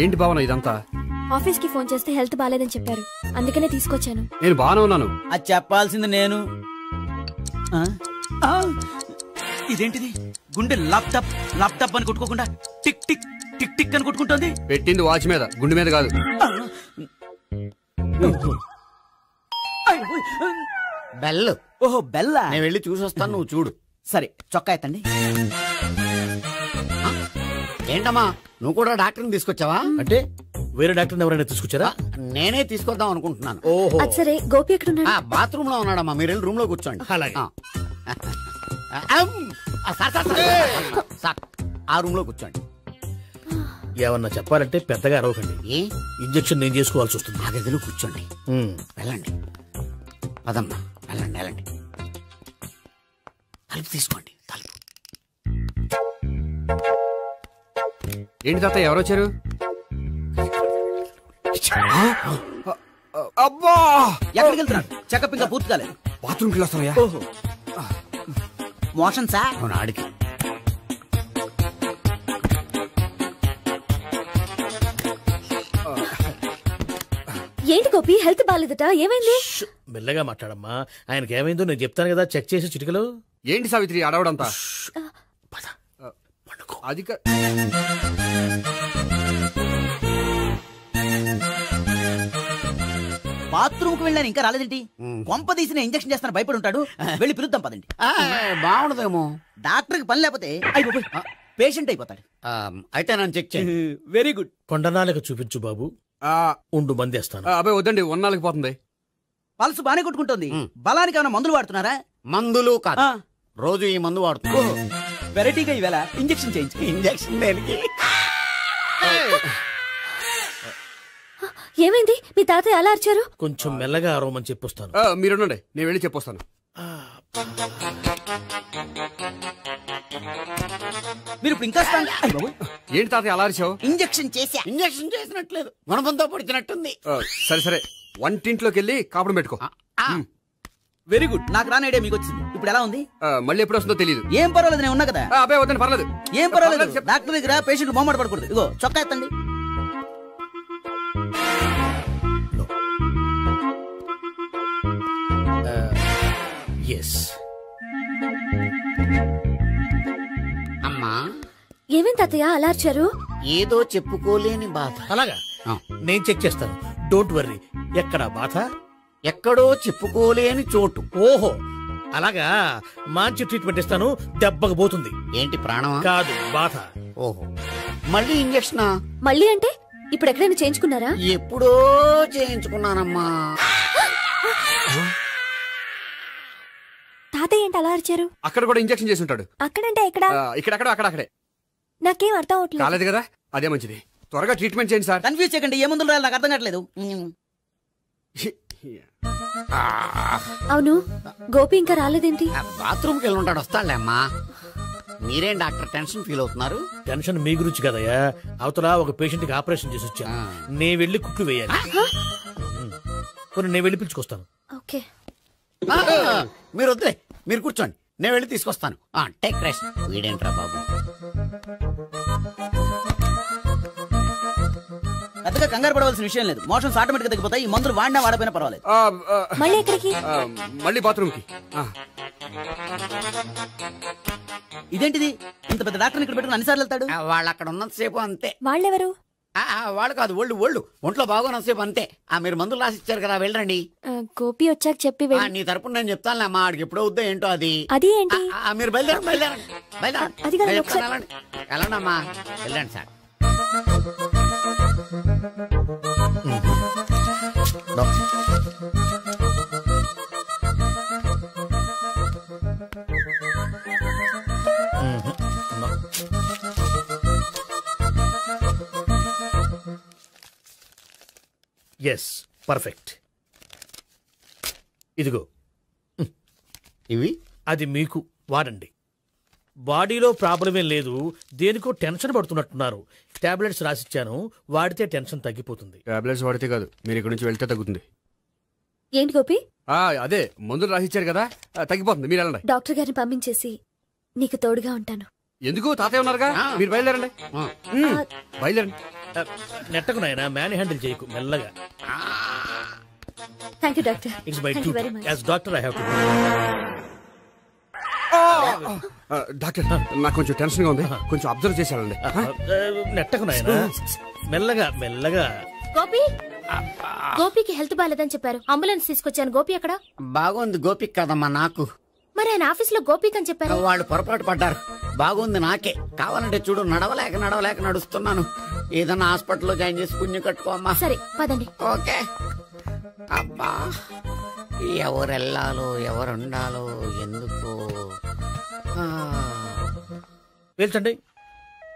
ఏంటి భావన ఇదంతా? ఆఫీస్ కి ఫోన్ చేస్తే హెల్త్ బాగాలేదని చెప్పారు, అందుకనే తీసుకొచ్చాను. నేను బాగానే ఉన్నాను. అది చెప్పాల్సింది నేను. ఇదేంటిది? గుండె లాప్టాప్ లాప్టాప్ అని కొట్టుకోకుండా టిక్ టిక్ టిక్ టిక్ అని కొట్టుకుంటుంది. పెట్టింది వాచ్ మీద, గుండె మీద కాదు. బెల్. ఓహో బెల్లా. నేను వెళ్ళి చూసొస్తాను, నువ్వు చూడు. సరే, చొక్కా ఎత్తండి. ఏంటమ్మా నువ్వు కూడా డాక్టర్ని తీసుకొచ్చావా? అంటే వేరే డాక్టర్ ఎవరైనా తీసుకొచ్చారా? నేనే తీసుకొద్దాం అనుకుంటున్నాను. ఓహో, సరే. గోపి ఎక్కడున్నాడు? బాత్రూమ్ లో ఉన్నాడమ్మా, మీరు వెళ్ళి రూమ్ లో కూర్చోండి. అలాగే. సార్ ఆ రూమ్ లో కూర్చోండి. ఏమన్నా చెప్పాలంటే పెద్దగా అరవకండి. ఇంజెక్షన్ నేను చేసుకోవాల్సి వస్తుంది. ఆ గదిలో కూర్చోండి. వెళ్ళండి, పదమ్మా, వెళ్ళండి వెళ్ళండి. తలుపు తీసుకోండి, తలుపు. ఏంటి తాత ఎవరొచ్చారు? అబ్బా, ఎక్కడికి వెళ్తున్నాడు? చెకప్ ఇంకా పూర్తి కాలేదు. బాత్రూమ్కి వెళ్ళొస్తానయ్యా. ఓహో, మోషన్ సార్. అవును, ఆడికి. ఏంటి గోపి, హెల్త్ బాగాలేదట, ఏమైంది? మెల్లగా మాట్లాడమ్మా, ఆయనకి ఏమైందో నేను చెప్తాను కదా, చెక్ చేసి చిటికలు. ఏంటి సావిత్రి అడవడంతా? అది బాత్రూమ్ కు వెళ్ళాను, ఇంకా రాలేదేంటి? కొంప తీసిన ఇంజక్షన్ చేస్తాను భయపడి ఉంటాడు. వెళ్ళి పిలుద్దాం పదండి. బాగుండదేమో. డాక్టర్కి పని లేకపోతే పేషెంట్ అయిపోతాడు. అయితే నన్ను చెక్ చేయండి. Very good. కొండనాలకు చూపించు బాబు. ఉండు మందేస్తాను. అబ్బాయి వద్దండి, 1 నాలుగు పోతుంది. పల్స్ బానే కొట్టుకుంటుంది. బలానికి ఏమైనా మందులు వాడుతున్నారా? మందులు కాదు, రోజు ఈ మందు వాడుతున్నా. వెరైటీగా ఈవేళ ఇంజక్షన్ చేయించు. ఇంజక్షన్ దేనికి? ఏమైంది? మీ తాతయ్య అలా అరిచారు? కొంచెం మెల్లగా అరవమని చెప్పొస్తాను. మీరుండండి, నేను వెళ్ళి చెప్పొస్తాను. మీరు ఇప్పుడు ఇంకా ఏంటి తాతయ్య అలా అరిచావు? ఇంజక్షన్ చేసా. ఇంజక్షన్ చేసినట్లేదు, గుణపంతో పొడిచినట్టుంది. సరే సరే, వంటింట్లోకి వెళ్ళి కాపుడు పెట్టుకో. Very good. నాకు రాని ఐడియా మీకు వచ్చింది. ఇప్పుడు ఎలా ఉంది? మళ్ళీ ఎప్పుడు వస్తుందో తెలియదు. ఏం పర్వాలేదు, నేను ఉన్నా కదా. అబ్బాయి వద్దండి, పర్లేదు. ఏం పర్వాలేదు. డాక్టర్ దగ్గర పేషెంట్ మొహమాట పడకూడదు. ఇగో చొక్కా ఎత్తండి. అమ్మా, ఏమేం తాతయ్య అలా అరిచారు? ఏదో చెప్పుకోలేని బాధ. అలాగా, నేను చెక్ చేస్తాను. Don't worry. ఎక్కడ బాధ? ఎక్కడో చెప్పుకోలేని చోటు. ఓహో, అలాగా. మంచి ట్రీట్మెంట్ ఇస్తాను, దెబ్బకు పోతుంది. ఏంటి ప్రాణమా? కాదు, బాధ. ఓహో, మళ్ళీ ఇంజక్షనా? మళ్ళీ అంటే ఇప్పుడు ఎక్కడైనా చేయించుకున్నారా? ఎప్పుడో చేయించుకున్నానమ్మా. తాతయ్య ఏంటి అలా అరిచారు? అక్కడ కూడా ఇంజక్షన్ చేసి ఉంటాడు. అక్కడంటే ఎక్కడ? ఇక్కడక్కడ అక్కడక్కడే. నాకేం అర్థం అవట్లేదు. కాలేదు కదా, అదే మంచిది. త్వరగా ట్రీట్మెంట్ చేయండి సార్. కన్ఫ్యూజ్ చేయకండి, ఏ మందులు రాయాలి నాకు అర్థం కావట్లేదు. అవును, గోపి ఇంకా రాలేదేంటి? బాత్రూమ్కి వెళ్ళి ఉంటాడు, వస్తాడులే అమ్మా. మీరేం డాక్టర్ టెన్షన్ ఫీల్ అవుతున్నారు? టెన్షన్ మీ గురించి కదయ్యా, అవతల ఒక పేషెంట్ కి ఆపరేషన్ చేసి వచ్చాను, నేను వెళ్ళి కుట్లు వేయాలి. కొన్ని నేను వెళ్ళి పిలుచుకొస్తాను. ఓకే, మీరు వద్దులే, మీరు కూర్చోండి, నేను వెళ్ళి తీసుకొస్తాను. Take rest. వీడేంట్రా బాబు, పెద్దగా కంగారు పడవలసిన విషయం లేదు. మోషన్స్ ఆటోమేటిక్ గా తగ్గిపోతాయి. ఈ మందులు వాడినా వాడపోయినా పర్వాలేదు. మళ్ళీ ఎక్కడికి? మళ్ళీ బాత్రూమ్కి. ఇదేంటిది, ఇంత పెద్ద డాక్టర్ ఇక్కడ పెట్టుకుని అన్నిసార్లు వెళ్తాడు? వాళ్ళు అక్కడ ఉన్నంతసేపు అంతే. వాళ్ళెవరు? వాళ్ళు కాదు, ఒళ్ళు ఒంట్లో బాగోనంతసేపు అంతే. మీరు మందులు రాసిచ్చారు కదా, వెళ్ళండి. గోపి వచ్చాక చెప్పి నీ తరపున నేను చెప్తానులే అమ్మా, ఆడికి ఎప్పుడో వద్దో ఏంటో అది. అది ఏంటి? మీరు బయలుదేరండి. వెళ్ళండి అమ్మా, వెళ్ళండి సార్. Yes, perfect. ఇదిగో ఇవి, అది మీకు వాడండి. బాడీలో ప్రాబ్లం ఏం లేదు, దేనికో టెన్షన్ పడుతున్నట్టున్నారు. టాబ్లెట్స్ రాసిచ్చాను, వాడితే టెన్షన్ తగ్గిపోతుంది. టాబ్లెట్స్ వాడితే కాదు, మీరు ఇక్కడ నుంచి వెళ్తే తగ్గుతుంది. ఏంటి గోపి? అదే మందులు రాసిచ్చారు కదా, తగ్గిపోతుంది. మీరు వెళ్ళండి. డాక్టర్ గారిని పంపించేసి నీకు తోడుగా ఉంటాను. ఎందుకు, తాతయ్య ఉన్నారుగా, మీరు బయలుదేరండి. బయలుదేరండి. నెట్టకు నాయనా, మ్యాన్ హ్యాండిల్ చేయకు, మెల్లగా. Thank you doctor. It's my duty as doctor, I have to. Doctor, నాకు కొంచెం టెన్షన్ గా ఉంది, కొంచెం అబ్జర్వ్ చేశానండి. నెట్టకు నాయనా, మెల్లగా మెల్లగా. గోపి, గోపికి హెల్త్ బాలేదని చెప్పారు, అంబులెన్స్ తీసుకొచ్చాను. గోపి ఎక్కడ? బాగుంది గోపిక్ కదమ్మా నాకు. మరి ఆయన ఆఫీస్ లో గోపిక్ అని చెప్పారు. వాళ్ళు పొరపాటు పడ్డారు. బాగుంది నాకే. కావాలంటే చూడు, నడవలేక నడుస్తున్నాను. ఏదన్నా హాస్పిటల్లో జాయిన్ చేసి పుణ్యం కట్టుకోమ్మా. సరే పదండి. ఓకే. అబ్బా, ఎవరెళ్ళాలో ఎవరుండాలో ఎందుకు. పేల్చండి,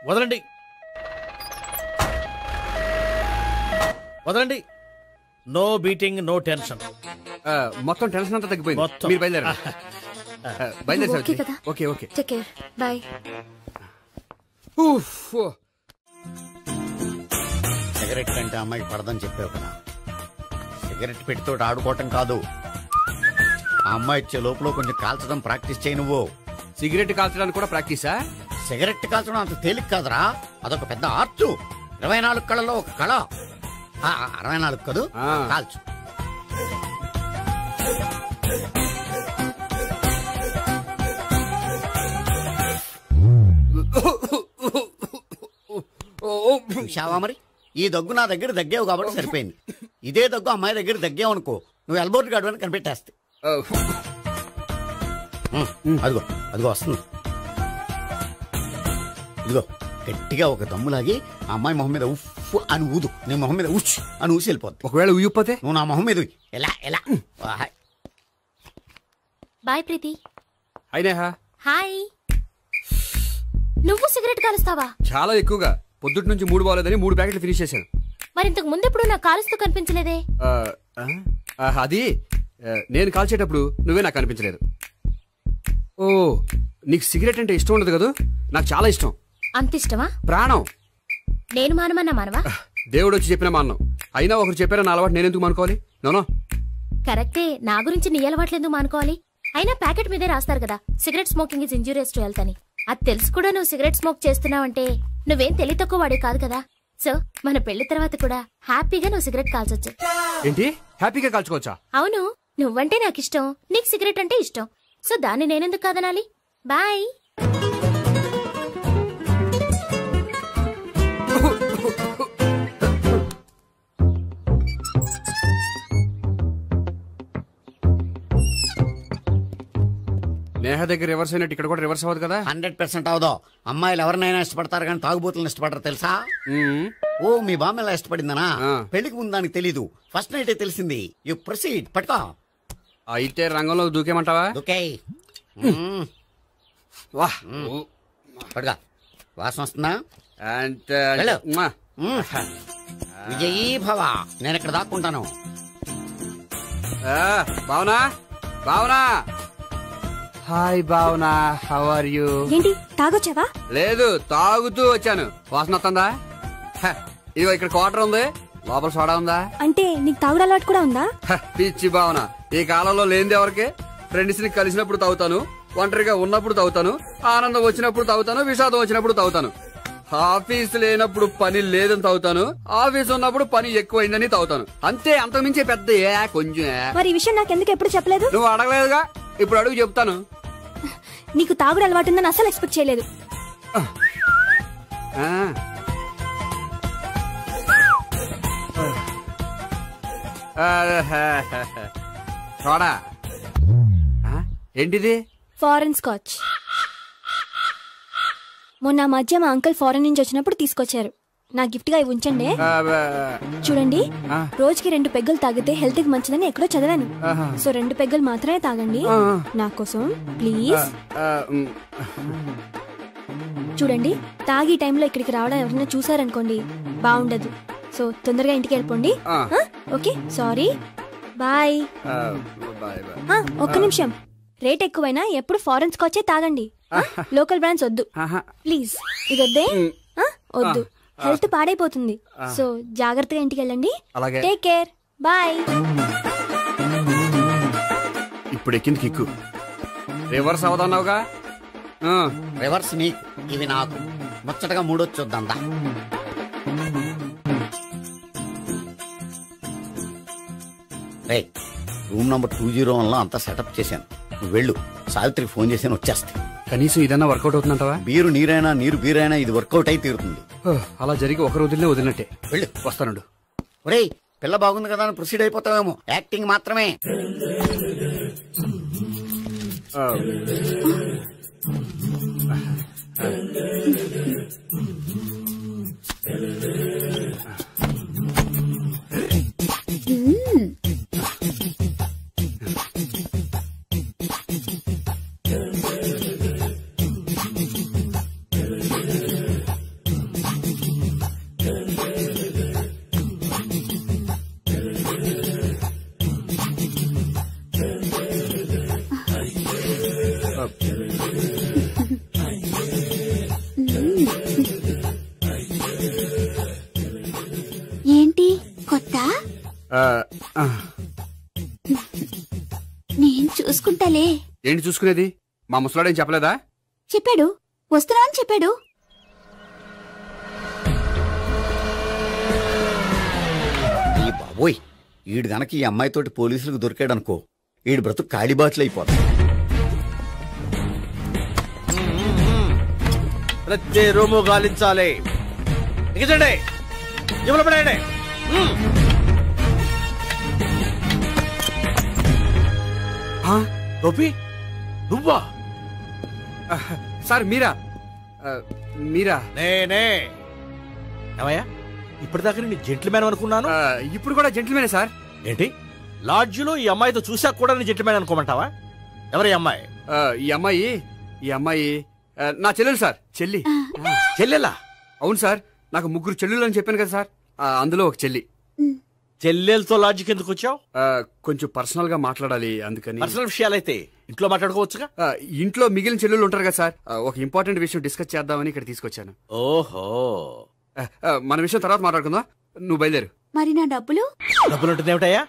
వదలండి, వదలండి. No beating, no tension. మొత్తం టెన్షన్ అంతా తగ్గిపోయింది. మొత్తం మీరు బయలుదేరండి. ఓకే కదా? Okay okay, take care, bye. Cigarette కంటే అమ్మాయికి పడదని చెప్పావు కదా. సిగరెట్ పెడితో ఆడుకోవటం కాదు, ఆ అమ్మాయి ఇచ్చే లోపల కొంచెం కాల్చడం ప్రాక్టీస్ చేయి. నువ్వు సిగరెట్ కాల్చడానికి కూడా ప్రాక్టీసా? సిగరెట్ కాల్చడం అంత తేలిక కాదురా, అదొక పెద్ద ఆర్ట్. 24 కళలో ఒక కళ. 64 కదు, కాల్చు. చూశావా మరి, ఈ దగ్గు నా దగ్గర దగ్గేవు కాబట్టి సరిపోయింది. ఇదే దగ్గు అమ్మాయి దగ్గర దగ్గేవు అనుకో, నువ్వు ఎల్బోర్డ్ గార్డు అని కనిపెట్టేస్తే. అదిగో అదిగో వస్తుంది. ఇదిగో గట్టిగా ఒక దమ్ములాగి ఆ అమ్మాయి మొహం మీద ఉఫ్ అని ఊదు, నీ మొహం మీద ఉచ్ అని ఊసి వెళ్ళిపోద్ది. ఒకవేళ ఊయకపోతే నువ్వు నా మొహం మీద ఎలా ఎలా. బాయ్ ప్రీతి. అయినా హాయ్. నువ్వు సిగరెట్ కాలుస్తావా? చాలా ఎక్కువగా. పొద్దుటి నుంచి 3 బాలేదని 3 ప్యాకెట్లు ఫినిష్ చేశాను. మరి ఇంతకు ముందెప్పుడు నాకు కాలుస్తూ కనిపించలేదే? అది నేను కాల్చేటప్పుడు నువ్వే నాకు కనిపించలేదు. ఓ, నీకు సిగరెట్ అంటే ఇష్టం ఉండదు కదా? నాకు చాలా ఇష్టం. అంత ఇష్టమా? ప్రాణం. నేను మానమన్నా మానవా? దేవుడు వచ్చి చెప్పిన మానం. అయినా ఒకరు చెప్పారా నా అలవాటు నేనెందుకు మానుకోవాలి? నోనో. కరెక్టే, నా గురించి నీ అలవాట్లు ఎందుకు మానుకోవాలి? అయినా ప్యాకెట్ మీదే రాస్తారు కదా, cigarette smoking is injurious to health అని. అది తెలుసు కూడా నువ్వు సిగరెట్ స్మోక్ చేస్తున్నావంటే నువ్వేం తెలివి తక్కువ వాడే కాదు కదా. సో మన పెళ్లి తర్వాత కూడా హ్యాపీగా నువ్వు సిగరెట్ కాల్చొచ్చు. ఏంటి, హ్యాపీగా కాల్చుకోవచ్చా? అవును, నువ్వంటే నాకు ఇష్టం, నీకు సిగరెట్ అంటే ఇష్టం. సో దాన్ని నేనెందుకు కాదనాలి? బాయ్. నేహ దగ్గర రివర్స్ అయినట్టు ఇక్కడ కూడా రివర్స్ అవ్వదు కదా? 100% అవదో. అమ్మాయిలు ఎవరినైనా ఇష్టపడతారు కానీ తాగుబోతులను ఇష్టపడరు తెలుసా? ఓ, మీ బామ్మ ఎలా ఇష్టపడిందనా? పెళ్లికి ముందు దానికి తెలీదు, ఫస్ట్ నైట్ తెలిసింది. You proceed. పట్టుకో. అయితే రంగంలో దూకేమంటావా? దూకే. పట్టుకో. వాసన వస్తుందా? విజయీ భవ. నేను ఇక్కడ దాక్కుంటాను. Bhavana Bhavana. Hi Bhavana, how are you? ఏంటి తాగొచ్చావా? లేదు, తాగుతూ వచ్చాను. వాసన వస్తుందా? ఇదిగో ఇక్కడ క్వార్టర్ ఉంది, లోపల సోడా ఉందా? అంటే నీకు తాగుడు అలవాటు కూడా ఉందా? పిచ్చి భావన, ఈ కాలంలో లేనిది ఎవరికి? ఫ్రెండ్స్ ని కలిసినప్పుడు తాగుతాను, ఒంటరిగా ఉన్నప్పుడు తాగుతాను, ఆనందం వచ్చినప్పుడు తాగుతాను, విషాదం వచ్చినప్పుడు తాగుతాను. ఆఫీస్ లేనప్పుడు పని లేదని తాగుతాను, ఆఫీస్ ఉన్నప్పుడు పని ఎక్కువైందని తాగుతాను. అంతే, అంతకుమించే పెద్ద కొంచెం. మరి ఈ విషయం నాకెందుకు ఎప్పుడు చెప్పలేదు? నువ్వు అడగలేదుగా, ఇప్పుడు అడుగు చెప్తాను. నీకు తాగుడు అలవాటు ఉందని అసలు ఎక్స్పెక్ట్ చేయలేదు. చూడా ఏంటిది? Foreign scotch. మొన్న మధ్య మా అంకుల్ ఫారెన్ నుంచి వచ్చినప్పుడు తీసుకొచ్చారు. నా గిఫ్ట్ గా ఇవి ఉంచండి. చూడండి, రోజుకి 2 పెగ్గులు తాగితే హెల్త్ కి మంచిదని ఎక్కడో చదివాను. సో 2 పెగ్గులు మాత్రమే తాగండి నా కోసం ప్లీజ్. చూడండి, తాగి టైంలో ఇక్కడికి రావడం ఎవరైనా చూసారనుకోండి బాగుండదు. సో తొందరగా ఇంటికి వెళ్ళిపోండి. Okay, sorry, bye. ఒక్క నిమిషం, రేట్ ఎక్కువైనా ఎప్పుడు ఫారెన్ స్కాచే తాగండి. లోకల్ బ్రాండ్స్ వద్దు ప్లీజ్. ఇది వద్దే, వద్దు, హెల్త్ పాడైపోతుంది. సో జాగ్రత్తగా ఇంటికి వెళ్ళండి. Take care, bye. ఇప్పుడు ఎక్కింది కిక్కు. రివర్స్ అవదన్నావుగా? రివర్స్ నీకు, ఇవి నాకు. ముచ్చటగా మూడొచ్చొద్దా? రూమ్ నంబర్ 201లో అంతా సెటప్ చేశాను. నువ్వు వెళ్ళు, సావిత్రికి ఫోన్ చేశాను, వచ్చేస్తా. కనీసం ఇదన్నా వర్కౌట్ అవుతుందంటావా? బీరు నీరైనా నీరు బీరైనా ఇది వర్కౌట్ అయి తీరుతుంది. అలా జరిగి ఒక రోజుల్లో వదిలినట్టే. వెళ్ళు, వస్తానుండు. ఒరేయ్, పిల్ల బాగుంది కదా అని ప్రొసీడ్ అయిపోతావేమో. యాక్టింగ్ మాత్రమే. ఏంటి కొత్త? నేను చూసుకుంటాలే. ఏంటి చూసుకునేది? మా ముసలాడేం చెప్పలేదా? చెప్పాడు, వస్తున్నా అని చెప్పాడు. ఈ బాబోయ్, ఈడు గనక ఈ అమ్మాయితోటి పోలీసులకు దొరికాడనుకో, ఈడు బ్రతుకు కాళీబాట్లు అయిపోతాడు. ప్రతి రూము గాలించాలి. ఎగచండి, జబ్బులు పడేయండి. గోపి, నువ్వా? సార్ మీరా? మీరా? నేనే. ఏమయ్యా, ఇప్పటిదాకా నేను జెంట్లమ్యాన్ అనుకున్నాను. ఇప్పుడు కూడా జెంట్లమ్యానే సార్. ఏంటి, లాడ్జిలో ఈ అమ్మాయితో చూసాక కూడా నేను జెంట్లమ్యాన్ అనుకోమంటావా? ఎవరి అమ్మాయి? ఈ అమ్మాయి నా చెల్లెలు సార్. చెల్లెలా? అవును సార్, నాకు 3 చెల్లెలు అని చెప్పాను కదా సార్, అందులో ఒక చెల్లి. చెల్లెలతో లాడ్జికి ఎందుకు వచ్చావు? కొంచెం పర్సనల్ గా మాట్లాడాలి, అందుకని. పర్సనల్ విషయాలైతే ఇంట్లో మాట్లాడుకోవచ్చుగా. ఇంట్లో మిగిలిన చెల్లెలు ఉంటారు కదా సార్, ఒక ఇంపార్టెంట్ విషయం డిస్కస్ చేద్దామని ఇక్కడ తీసుకొచ్చాను. ఓహో, మన విషయం తర్వాత మాట్లాడుకుందాం, నువ్వు బయలుదేరు. మరి నా డబ్బులు? డబ్బులు ఉంటుంది ఏమిటయ్యా?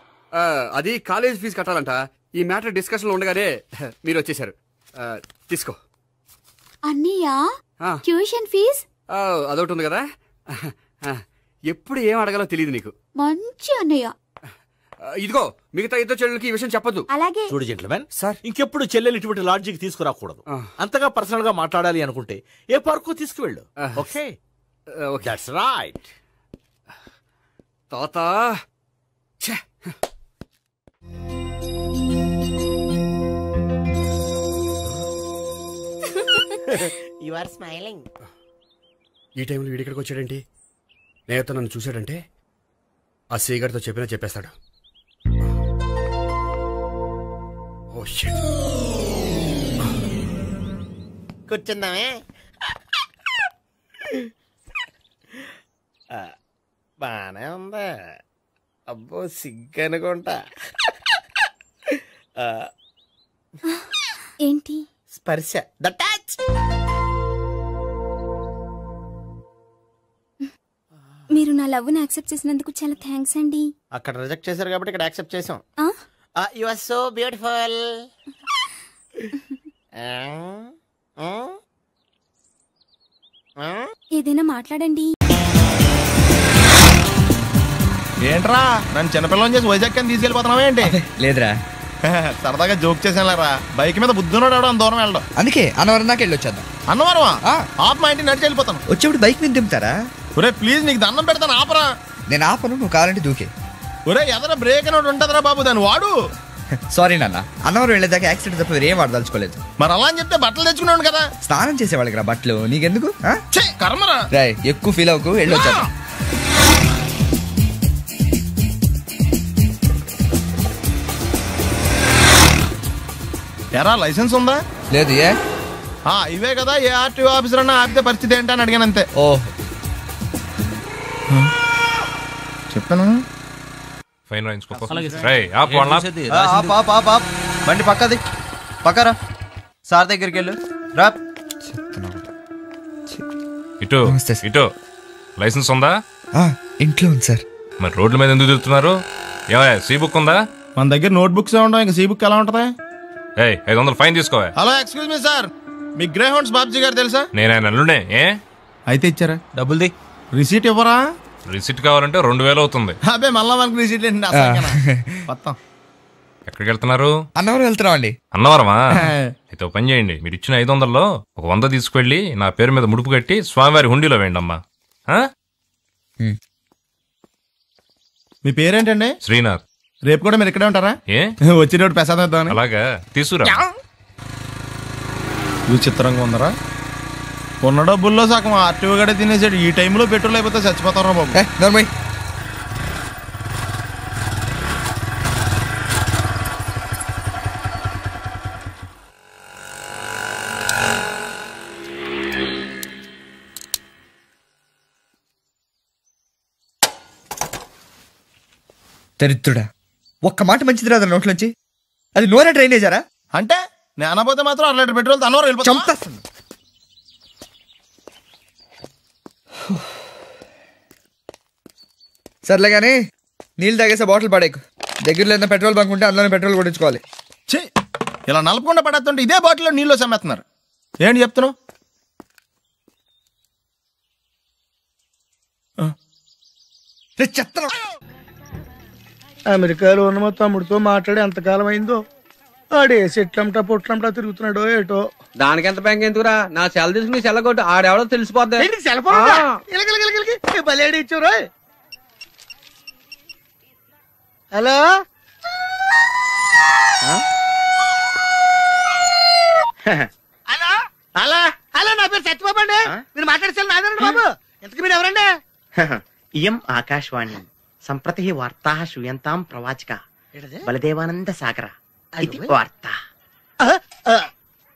అది కాలేజ్ ఫీజు కట్టాలంట. ఈ మ్యాటర్ డిస్కషన్ లో ఉండగానే మీరు వచ్చేసారు. తీసుకో. అన్నయ్యా, ట్యూషన్ ఫీజ్? అదొకటి ఉంది కదా, ఎప్పుడు ఏం అడగాలో తెలియదు నీకు. మంచి అన్నయ్య. ఇదిగో, మిగతా 2 చెల్లెలకి ఈ విషయం చెప్పొద్దు. అలాగే. చూడు జెంట్లమెన్ సార్, ఇంకెప్పుడు చెల్లెలు ఇటువంటి లాడ్జికి తీసుకురాకూడదు. అంతగా పర్సనల్ గా మాట్లాడాలి అనుకుంటే ఏ పార్కు తీసుకువెళ్ళు. Okay, that's right. తాత యు ఆర్ స్మైలింగ్. ఈ టైంలో వీడిక్కడికి వచ్చాడేంటి? నేత నన్ను చూశాడంటే ఆ సీగారితో చెప్పేస్తాడు. Oh shit. కూర్చుందామే. బానే ఉంది. అబ్బో సిగ్గు అనుకుంటా. ఏంటి? స్పర్శ. The touch. మీరు నా లవ్ ని యాక్సెప్ట్ చేసినందుకు చాలా థ్యాంక్స్ అండి. అక్కడ రిజెక్ట్ చేశారు కాబట్టి ఇక్కడ యాక్సెప్ట్ చేసాం. You are so beautiful. ఏదైనా మాట్లాడండి. ఏంట్రా నన్ను చిన్నపిల్లని చేసి వైజాగ్ అని తీసుకెళ్ళిపోతున్నావా ఏంటి? లేదురా, సరదాగా జోక్ చేసానులేరా. బైక్ మీద బుద్ధున్నాడు అంత దూరం వెళ్ళడం. అందుకే అన్నవరం దాకా వెళ్ళొచ్చేద్దాం. అన్నవరమా? ఆప్ మా ఇంటికి నడిచి వెళ్ళిపోతాను. వచ్చేప్పుడు బైక్ మీద దింపుతారా? ఒరే ప్లీజ్ నీకు దండం పెడతాను ఆపరా. నేను ఆపను, నువ్వు కావాలంటే దూకే. ఒరే ఎదర బ్రేక్ అని ఉంటుందిరా బాబు, దాన్ని వాడు. సారీ నాన్న, అన్నవరం వెళ్ళేదాకా యాక్సిడెంట్ తప్ప వేరేం వాడదలుచుకోలేదు. మరి అలా అని చెప్తే బట్టలు తెచ్చుకున్నాను కదా. స్నానం చేసేవాళ్ళకి రా బట్టలు, నీకెందుకు? కర్మరా. రాయ్ ఎక్కువ ఫీల్ అవ్వకు, వెళ్ళొచ్చేద్దాం. ఎరా లైసెన్స్ ఉందా? లేదు. ఏ ఇవే కదా, ఏ ఆర్టీఓ ఆఫీసర్ అన్నా ఆపితే పరిస్థితి ఏంటని అడిగాను అంతే. ఓ చెప్పాను. బండి పక్కది, పక్కరా. సార్ దగ్గరికి వెళ్ళు రా. ఇటు ఇటు. లైసెన్స్ ఉందా? ఇంట్లో ఉంది సార్. మరి రోడ్ల మీద ఎందుకు తిరుగుతున్నారు? ఏమయ్యా సీ బుక్ ఉందా? మన దగ్గర నోట్ బుక్స్ ఉండవు, ఇంకా సీ బుక్ ఎలా ఉంటది? 500 ఫైన్ తీసుకోవా. హలో ఎక్స్క్యూజ్ మీ సార్, మీ గ్రే హౌండ్స్ బాబ్జీ గారు తెలుసా? నేను ఆయన అల్లుడే. ఏ అయితే ఇచ్చారా? డబ్బుల్ది. రిసీట్ ఇవ్వరా? రిసిట్ కావాలంటే 2000 అవుతుంది. అబ్బే మళ్ళా మనకు రిసీట్ మొత్తం. ఎక్కడికి వెళ్తున్నారు? అన్నవరం వెళ్తున్నాం అండి. అన్నవరమా? అయితే ఒక పని చేయండి, మీరు ఇచ్చిన 500లో ఒక 100 తీసుకెళ్లి నా పేరు మీద ముడుపు కట్టి స్వామివారి హుండీలో వేయండి అమ్మా. మీ పేరేంటండి? శ్రీనాథ్. రేపు కూడా మీరు ఇక్కడే ఉంటారా? ఏ వచ్చినప్పుడు ప్రసాదం ఇద్దామని. అలాగా తీసుకురా. విచిత్రంగా ఉందరా, ఉన్న డబ్బుల్లో సగం ఆర్టీఓ గడే తినేసాడు. ఈ టైంలో పెట్రోల్ అయిపోతే చచ్చిపోతారా బాబు. దరిద్రుడా, ఒక్క మాట మంచిది రాదా నోట్లోంచి? అది నోరే డ్రైనేజారా? అంటే నేను అనబోతే మాత్రం 1 లీటర్ పెట్రోల్ తనవరం వెళ్ళిపోతా. సర్లే కానీ నీళ్ళు తాగేసే బాటిల్ పడేకు. దగ్గరలో ఏదైనా పెట్రోల్ బంక్ ఉంటే అందులోనే పెట్రోల్ కొట్టించుకోవాలి. ఇలా నలపకుండా పడేస్తుంటే ఇదే బాటిల్లో నీళ్ళు సమ్మేస్తున్నారు. ఏంటి చెప్తున్నావు? అమెరికాలో ఉన్న మా తమ్ముడితో మాట్లాడి ఎంతకాలం అయిందో. ఆడే చెట్లంటా పొట్లంటా తిరుగుతున్నాడో ఏటో. దానికి ఎంత బ్యాంక్ ఎందుకురా? నా సెల్ తీసుకుని నీ సెల్ కొట్టు, ఆడెవడో తెలిసిపోద్ది. బలేడి ఇచ్చారు. హలో హలో హలో హలో, నా పేరు సత్యబాబు అండి. మీరు మాట్లాడేసారు నాదండి బాబు. ఎంతకు మీరు ఎవరండి? ఇయం ఆకాశవాణి సంప్రతి వార్తా శ్రూయంతాం ప్రవాచక బలదేవానంద సాగర ఇది వార్త.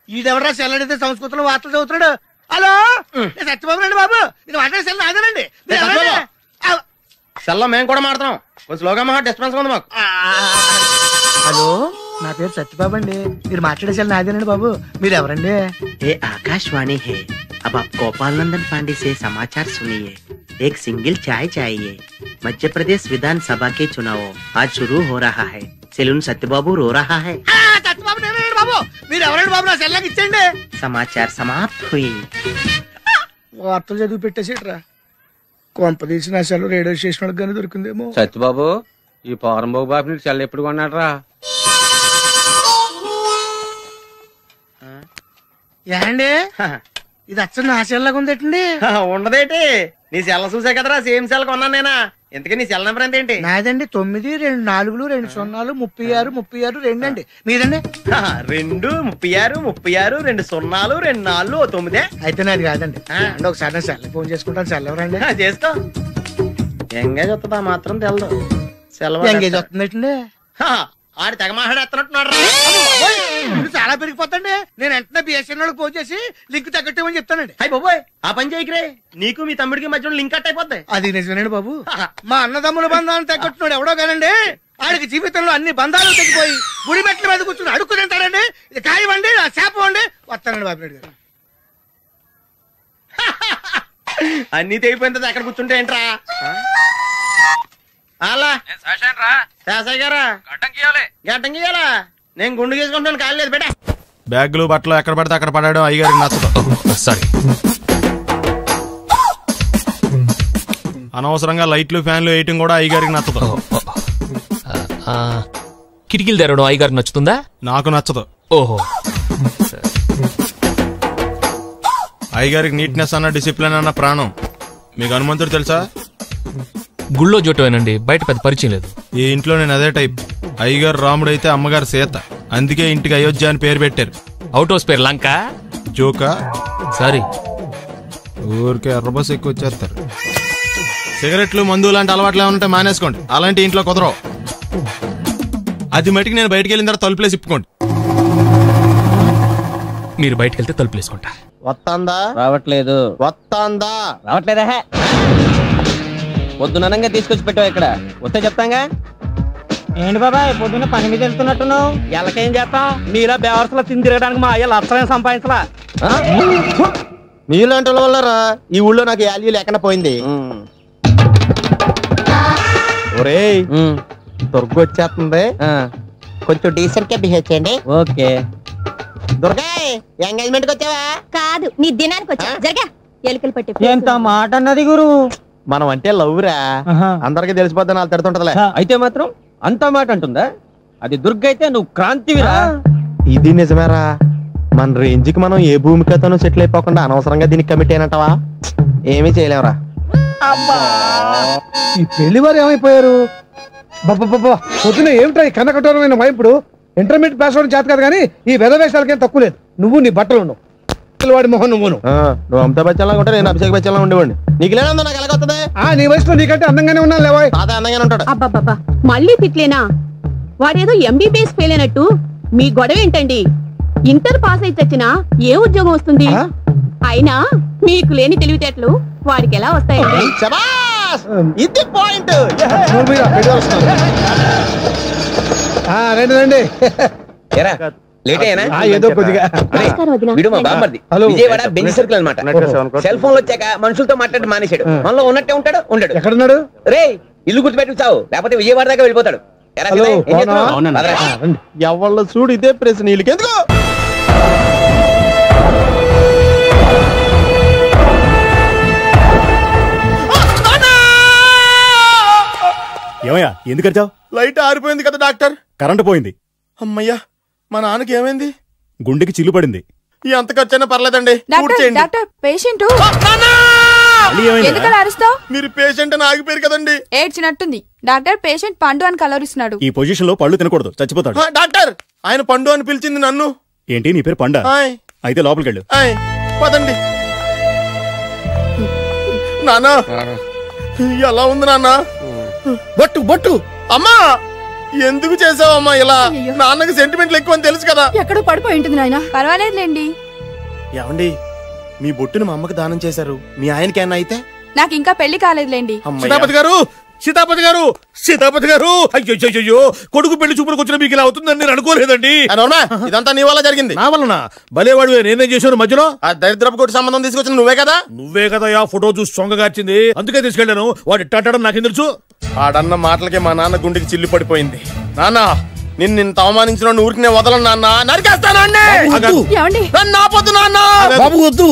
ఈడెవరా సెల్ అడిగితే సంస్కృతంలో వార్తలు చదువుతున్నాడు. హలో నేను సత్యబాబు రండి బాబు. మీరు మాట్లాడే సెల్ నాదేనండి. సెల్లో మేము కూడా మాడుతున్నాం. కొంచెం స్లోగా మా డిస్టర్బెన్స్ ఉంది మాకు. హలో నా పేరు సత్యబాబు అండి. మీరు మాట్లాడే సెల్ నాదేనండి బాబు. మీరు ఎవరండి? ये आकाशवाणी है. अब आप गोपाल नंदन पांडे से समाचार सुनिए. एक सिंगल चाय चाहिए. मध्य प्रदेश विधानसभा के चुनाव आज शुरू हो रहा है. सेलून सत्यबाबू रो रहा है. సత్యబాబు నేనండి బాబు. మీరు ఎవరండి బాబు? నా సెల్ నాకు ఇచ్చండి. समाचार समाप्त हुई. వార్తలు చదివి పెట్టేసేట్రా. కొంప తీసి నా సెల్ రేడియో స్టేషన్ వాళ్ళకి కానీ దొరికిందేమో. సత్యబాబు, ఈ పౌరంబాబు బాబు నీకు సెల్ ఎప్పుడు కొన్నాడు రా? ఏండి ఇది అచ్చ నా సెల్ లాగా ఉందేటండి. ఉండదేటి, నీ సెల్ చూసా కదరా సేమ్ సెల్ కొన్నాను నేనా. ఇంతకీ నీ సెల్ నెంబర్ ఎంతేంటి? నాదండి 9 2 4 2 0 36 36 2 అండి. మీదండి? 2 36 36 2 0 2 4 9. అయితే నాది కాదండి. అంటే ఒకసారి నా సెల్ ఫోన్ చేసుకుంటాను. సెల్ ఎవరండి? చేసుకో. ఎంగేజ్ వస్తుందా మాత్రం తెలదు. సెలవు ఎంగేజ్ వస్తుందండి. ఆడి తెగ మాట్లాడేస్తున్నట్టున్నాడు. చాలా పెరిగిపోతండి. నేను వెంటనే బిఎస్ఎన్ఎల్ ఫోన్ చేసి లింక్ తగ్గట్టమని చెప్తానండి. అయ్యి బాబోయ్ ఆ పని చేయకరే, నీకు మీ తమ్ముడికి మధ్యలో లింక్ కట్ అయిపోద్ది. అది నిజమేనండి బాబు. మా అన్నదమ్ముల బంధాలను తగ్గట్టున్నాడు ఎవడో కానండి. ఆడికి జీవితంలో అన్ని బంధాలు తగ్గిపోయి గుడి మెట్ల మీద కూర్చుని అడుక్కు తింటాడండి. ఇది కాయవండి, నా శాపం అండి. వస్తానండి బాబు గారు. అన్ని తెగిపోయిన తర్వాత ఎక్కడ కూర్చుంటే ఏంట్రా? అలా శాసయ్య గారా గడ్డం గీయాలా? నేను గుండు గీసుకుంటాను, కాలేదు బేటా. బ్యాగులు బట్టలు ఎక్కడ పడితే అక్కడ పడడం అయ్యగారికి నచ్చదు. సారీ. అనవసరంగా లైట్లు ఫ్యాన్లు వేయటం కూడా అయ్యగారికి నచ్చదు. కిటికీలు తెరవడం అయ్యగారికి నచ్చుతుందా? నాకు నచ్చదు. ఓహో. అయ్యగారికి నీట్నెస్ అన్న డిసిప్లిన్ అన్న ప్రాణం. మీకు హనుమంతుడు తెలుసా? గుళ్ళో జోటమేనండి, బయట పెద్ద పరిచయం లేదు. ఈ ఇంట్లో నేను అదే టైప్. అయ్యగారు రాముడు అయితే అమ్మగారు సీత. అందుకే ఇంటికి అయోధ్య అని పేరు పెట్టారు. అవుట్ హౌస్ పేరు లంక. జోకా? సారీ, ఊరికే ఎర్రబస్ ఎక్కువ వచ్చేస్తారు. సిగరెట్లు మందు లాంటి అలవాట్లు ఏమంటే మానేసుకోండి. అలాంటి ఇంట్లో కుదరవు. అది మటుకు నేను బయటకు వెళ్ళిన తర్వాత తలుపులేసి ఇప్పుకోండి. మీరు బయటకు వెళ్తే తలుపులేసుకుంటా. వస్తాందా? రావట్లేదు. వస్తాందా? రావట్లేదా? పొద్దునంగా తీసుకొచ్చి పెట్టావు ఇక్కడ. వస్తే చెప్తాంగా. ఏంటి బాబాయ్ పొద్దున్న పని మీద వెళ్తున్నట్టున్నావు? ఎలాకేం చేస్తాం? మీలా బేవర్సలో తిని తిరగడానికి మా అయ్య లక్షలేం సంపాదించలా. మీలాంటి వల్లరా ఈ ఊళ్ళో నాకు వాల్యూ లేకుండా పోయింది. ఒరేయ్ దుర్గ వచ్చేస్తుంది, కొంచెం డీసెంట్ గా బిహేవ్ చేయండి. ఓకే. దుర్గా ఎంగేజ్మెంట్ కి వచ్చావా? కాదు, నీ దినానికి వచ్చా. జరగా ఎలుకలు పట్టి. ఎంత మాట అన్నది గురు. మనం అంటే లవ్ రా, అందరికి తెలిసిపోద్దని వాళ్ళు తిడుతుంటదిలే. అయితే మాత్రం అంత మాట అంటుందా? అది దుర్గ అయితే నువ్వు క్రాంతివిరా. ఇది నిజమేరా. మన రేంజ్ కి మనం ఏ భూమికతోనూ సెటిల్ అయిపోకుండా అనవసరంగా దీనికి కమిట్ అయినట్టవా? ఏమీ చేయలేవురా. ఈ పెళ్లి వారు ఏమైపోయారు? బాబా పొద్దున ఏమిటా ఈ కన్నకఠోరమైన వైపుడు? ఇంటర్మీడియట్ పాస్ అవడం చేత కాదు కానీ ఈ వెధవేషాలకేం తక్కువ లేదు. నువ్వు నీ బట్టలు ఉండవు, వాడి మొహం నువ్వును. నువ్వు అమితాబ్ బచ్చన్ లాగా ఉంటే నేను అభిషేక్ బచ్చన్ లాగా ఉండేవాడిని. నీకు లేనందో నాకు ఎలాగొస్తుంది? నీ వయసులో నీకంటే అందంగానే ఉన్నాను లేవా? అదే అందంగానే ఉంటాడు. అబ్బాబ్బా మళ్ళీ తిట్లేనా? వాడేదో ఎంబీబీఎస్ ఫెయిల్ అయినట్టు మీ గొడవ ఏంటండి? ఇంటర్ పాస్ అయితే వచ్చినా ఏ ఉద్యోగం వస్తుంది? అయినా మీకు లేని తెలివితేటలు వాడికి ఎలా వస్తాయండి? ఇది పాయింట్. రండి రండి. లేట్ అయ్యానా? ఏదో కొద్దిగా. వీడు మా బామ్మర్ది, విజయవాడ బెంజ్ సర్కిల్ అన్నమాట. సెల్ ఫోన్ వచ్చాక మనుషులతో మాట్లాడి మానేశాడు. మనలో ఉన్నట్టే ఉంటాడు ఉండడు. ఎక్కడున్నాడు? రే ఇల్లు గుర్తుపెట్టుకు చావు, లేకపోతే విజయవాడ దాకా వెళ్ళిపోతాడు. ఎవళ్ళ చూడు ఇదే ప్రశ్న. వీళ్ళకెందుకు? ఏమయ్యా ఎందుకు వచ్చావు? లైట్ ఆరిపోయింది కదా డాక్టర్. కరెంటు పోయింది. అమ్మయ్యా, మా నాన్నకి ఏమైంది? గుండెకి చిల్లు పడింది. ఎంత ఖర్చైనా పర్లేదండి. డాక్టర్ పేషెంట్ ఎందుకలా అరుస్తావు? మీరు పేషెంట్ అని ఆగిపోయారు కదండి. ఏడ్చినట్టుంది. డాక్టర్ పేషెంట్ పండు అని కలరిస్తున్నాడు. ఈ పొజిషన్ లో పళ్ళు తినకూడదు, చచ్చిపోతాడు. డాక్టర్ ఆయన పండు అని పిలిచింది నన్ను. ఏంటి నీ పేరు పండా? అయితే లోపలికి వెళ్ళు. పదండి. నాన్న ఎలా ఉంది నాన్న? బొట్టు బొట్టు. అమ్మా ఎందుకు చేసావమ్మా ఇలా? నాన్నకి సెంటిమెంట్లు ఎక్కువ అని తెలుసు కదా. ఎక్కడో పడిపోయి ఉంటుంది నాయన. పర్వాలేదులేండి. ఏమండి మీ బొట్టును మా అమ్మకి దానం చేశారు, మీ ఆయనకేనా అయితే? నాకు ఇంకా పెళ్లి కాలేదులేండి. సీతాపతి గారు, సీతాపతి గారు, సీతాపతి గారు, అయ్యో కొడుకు పెళ్లి చూపులకు వచ్చిన మీకు ఇలా అవుతుందని నేను అనుకోలేదండి. ఇదంతా నీ వల్ల జరిగింది. నా వలన? భలేవాడు, నేనేం చేశాను మధ్యలో? ఆ దరిద్రపు కొట్టి సంబంధం తీసుకొచ్చిన నువ్వే కదా. నువ్వే కదా ఆ ఫోటో చూసి సొంగగార్చింది, అందుకే తీసుకెళ్ళాను. వాడు ఇట్టాడడం నాకేం తెలుసు? ఆడన్న మాటలకే మా నాన్న గుండెకి చిల్లు పడిపోయింది. నాన్న నిన్ను అవమానించిన ఊరికి నేను వదలను నాన్న, నరికేస్తానండి.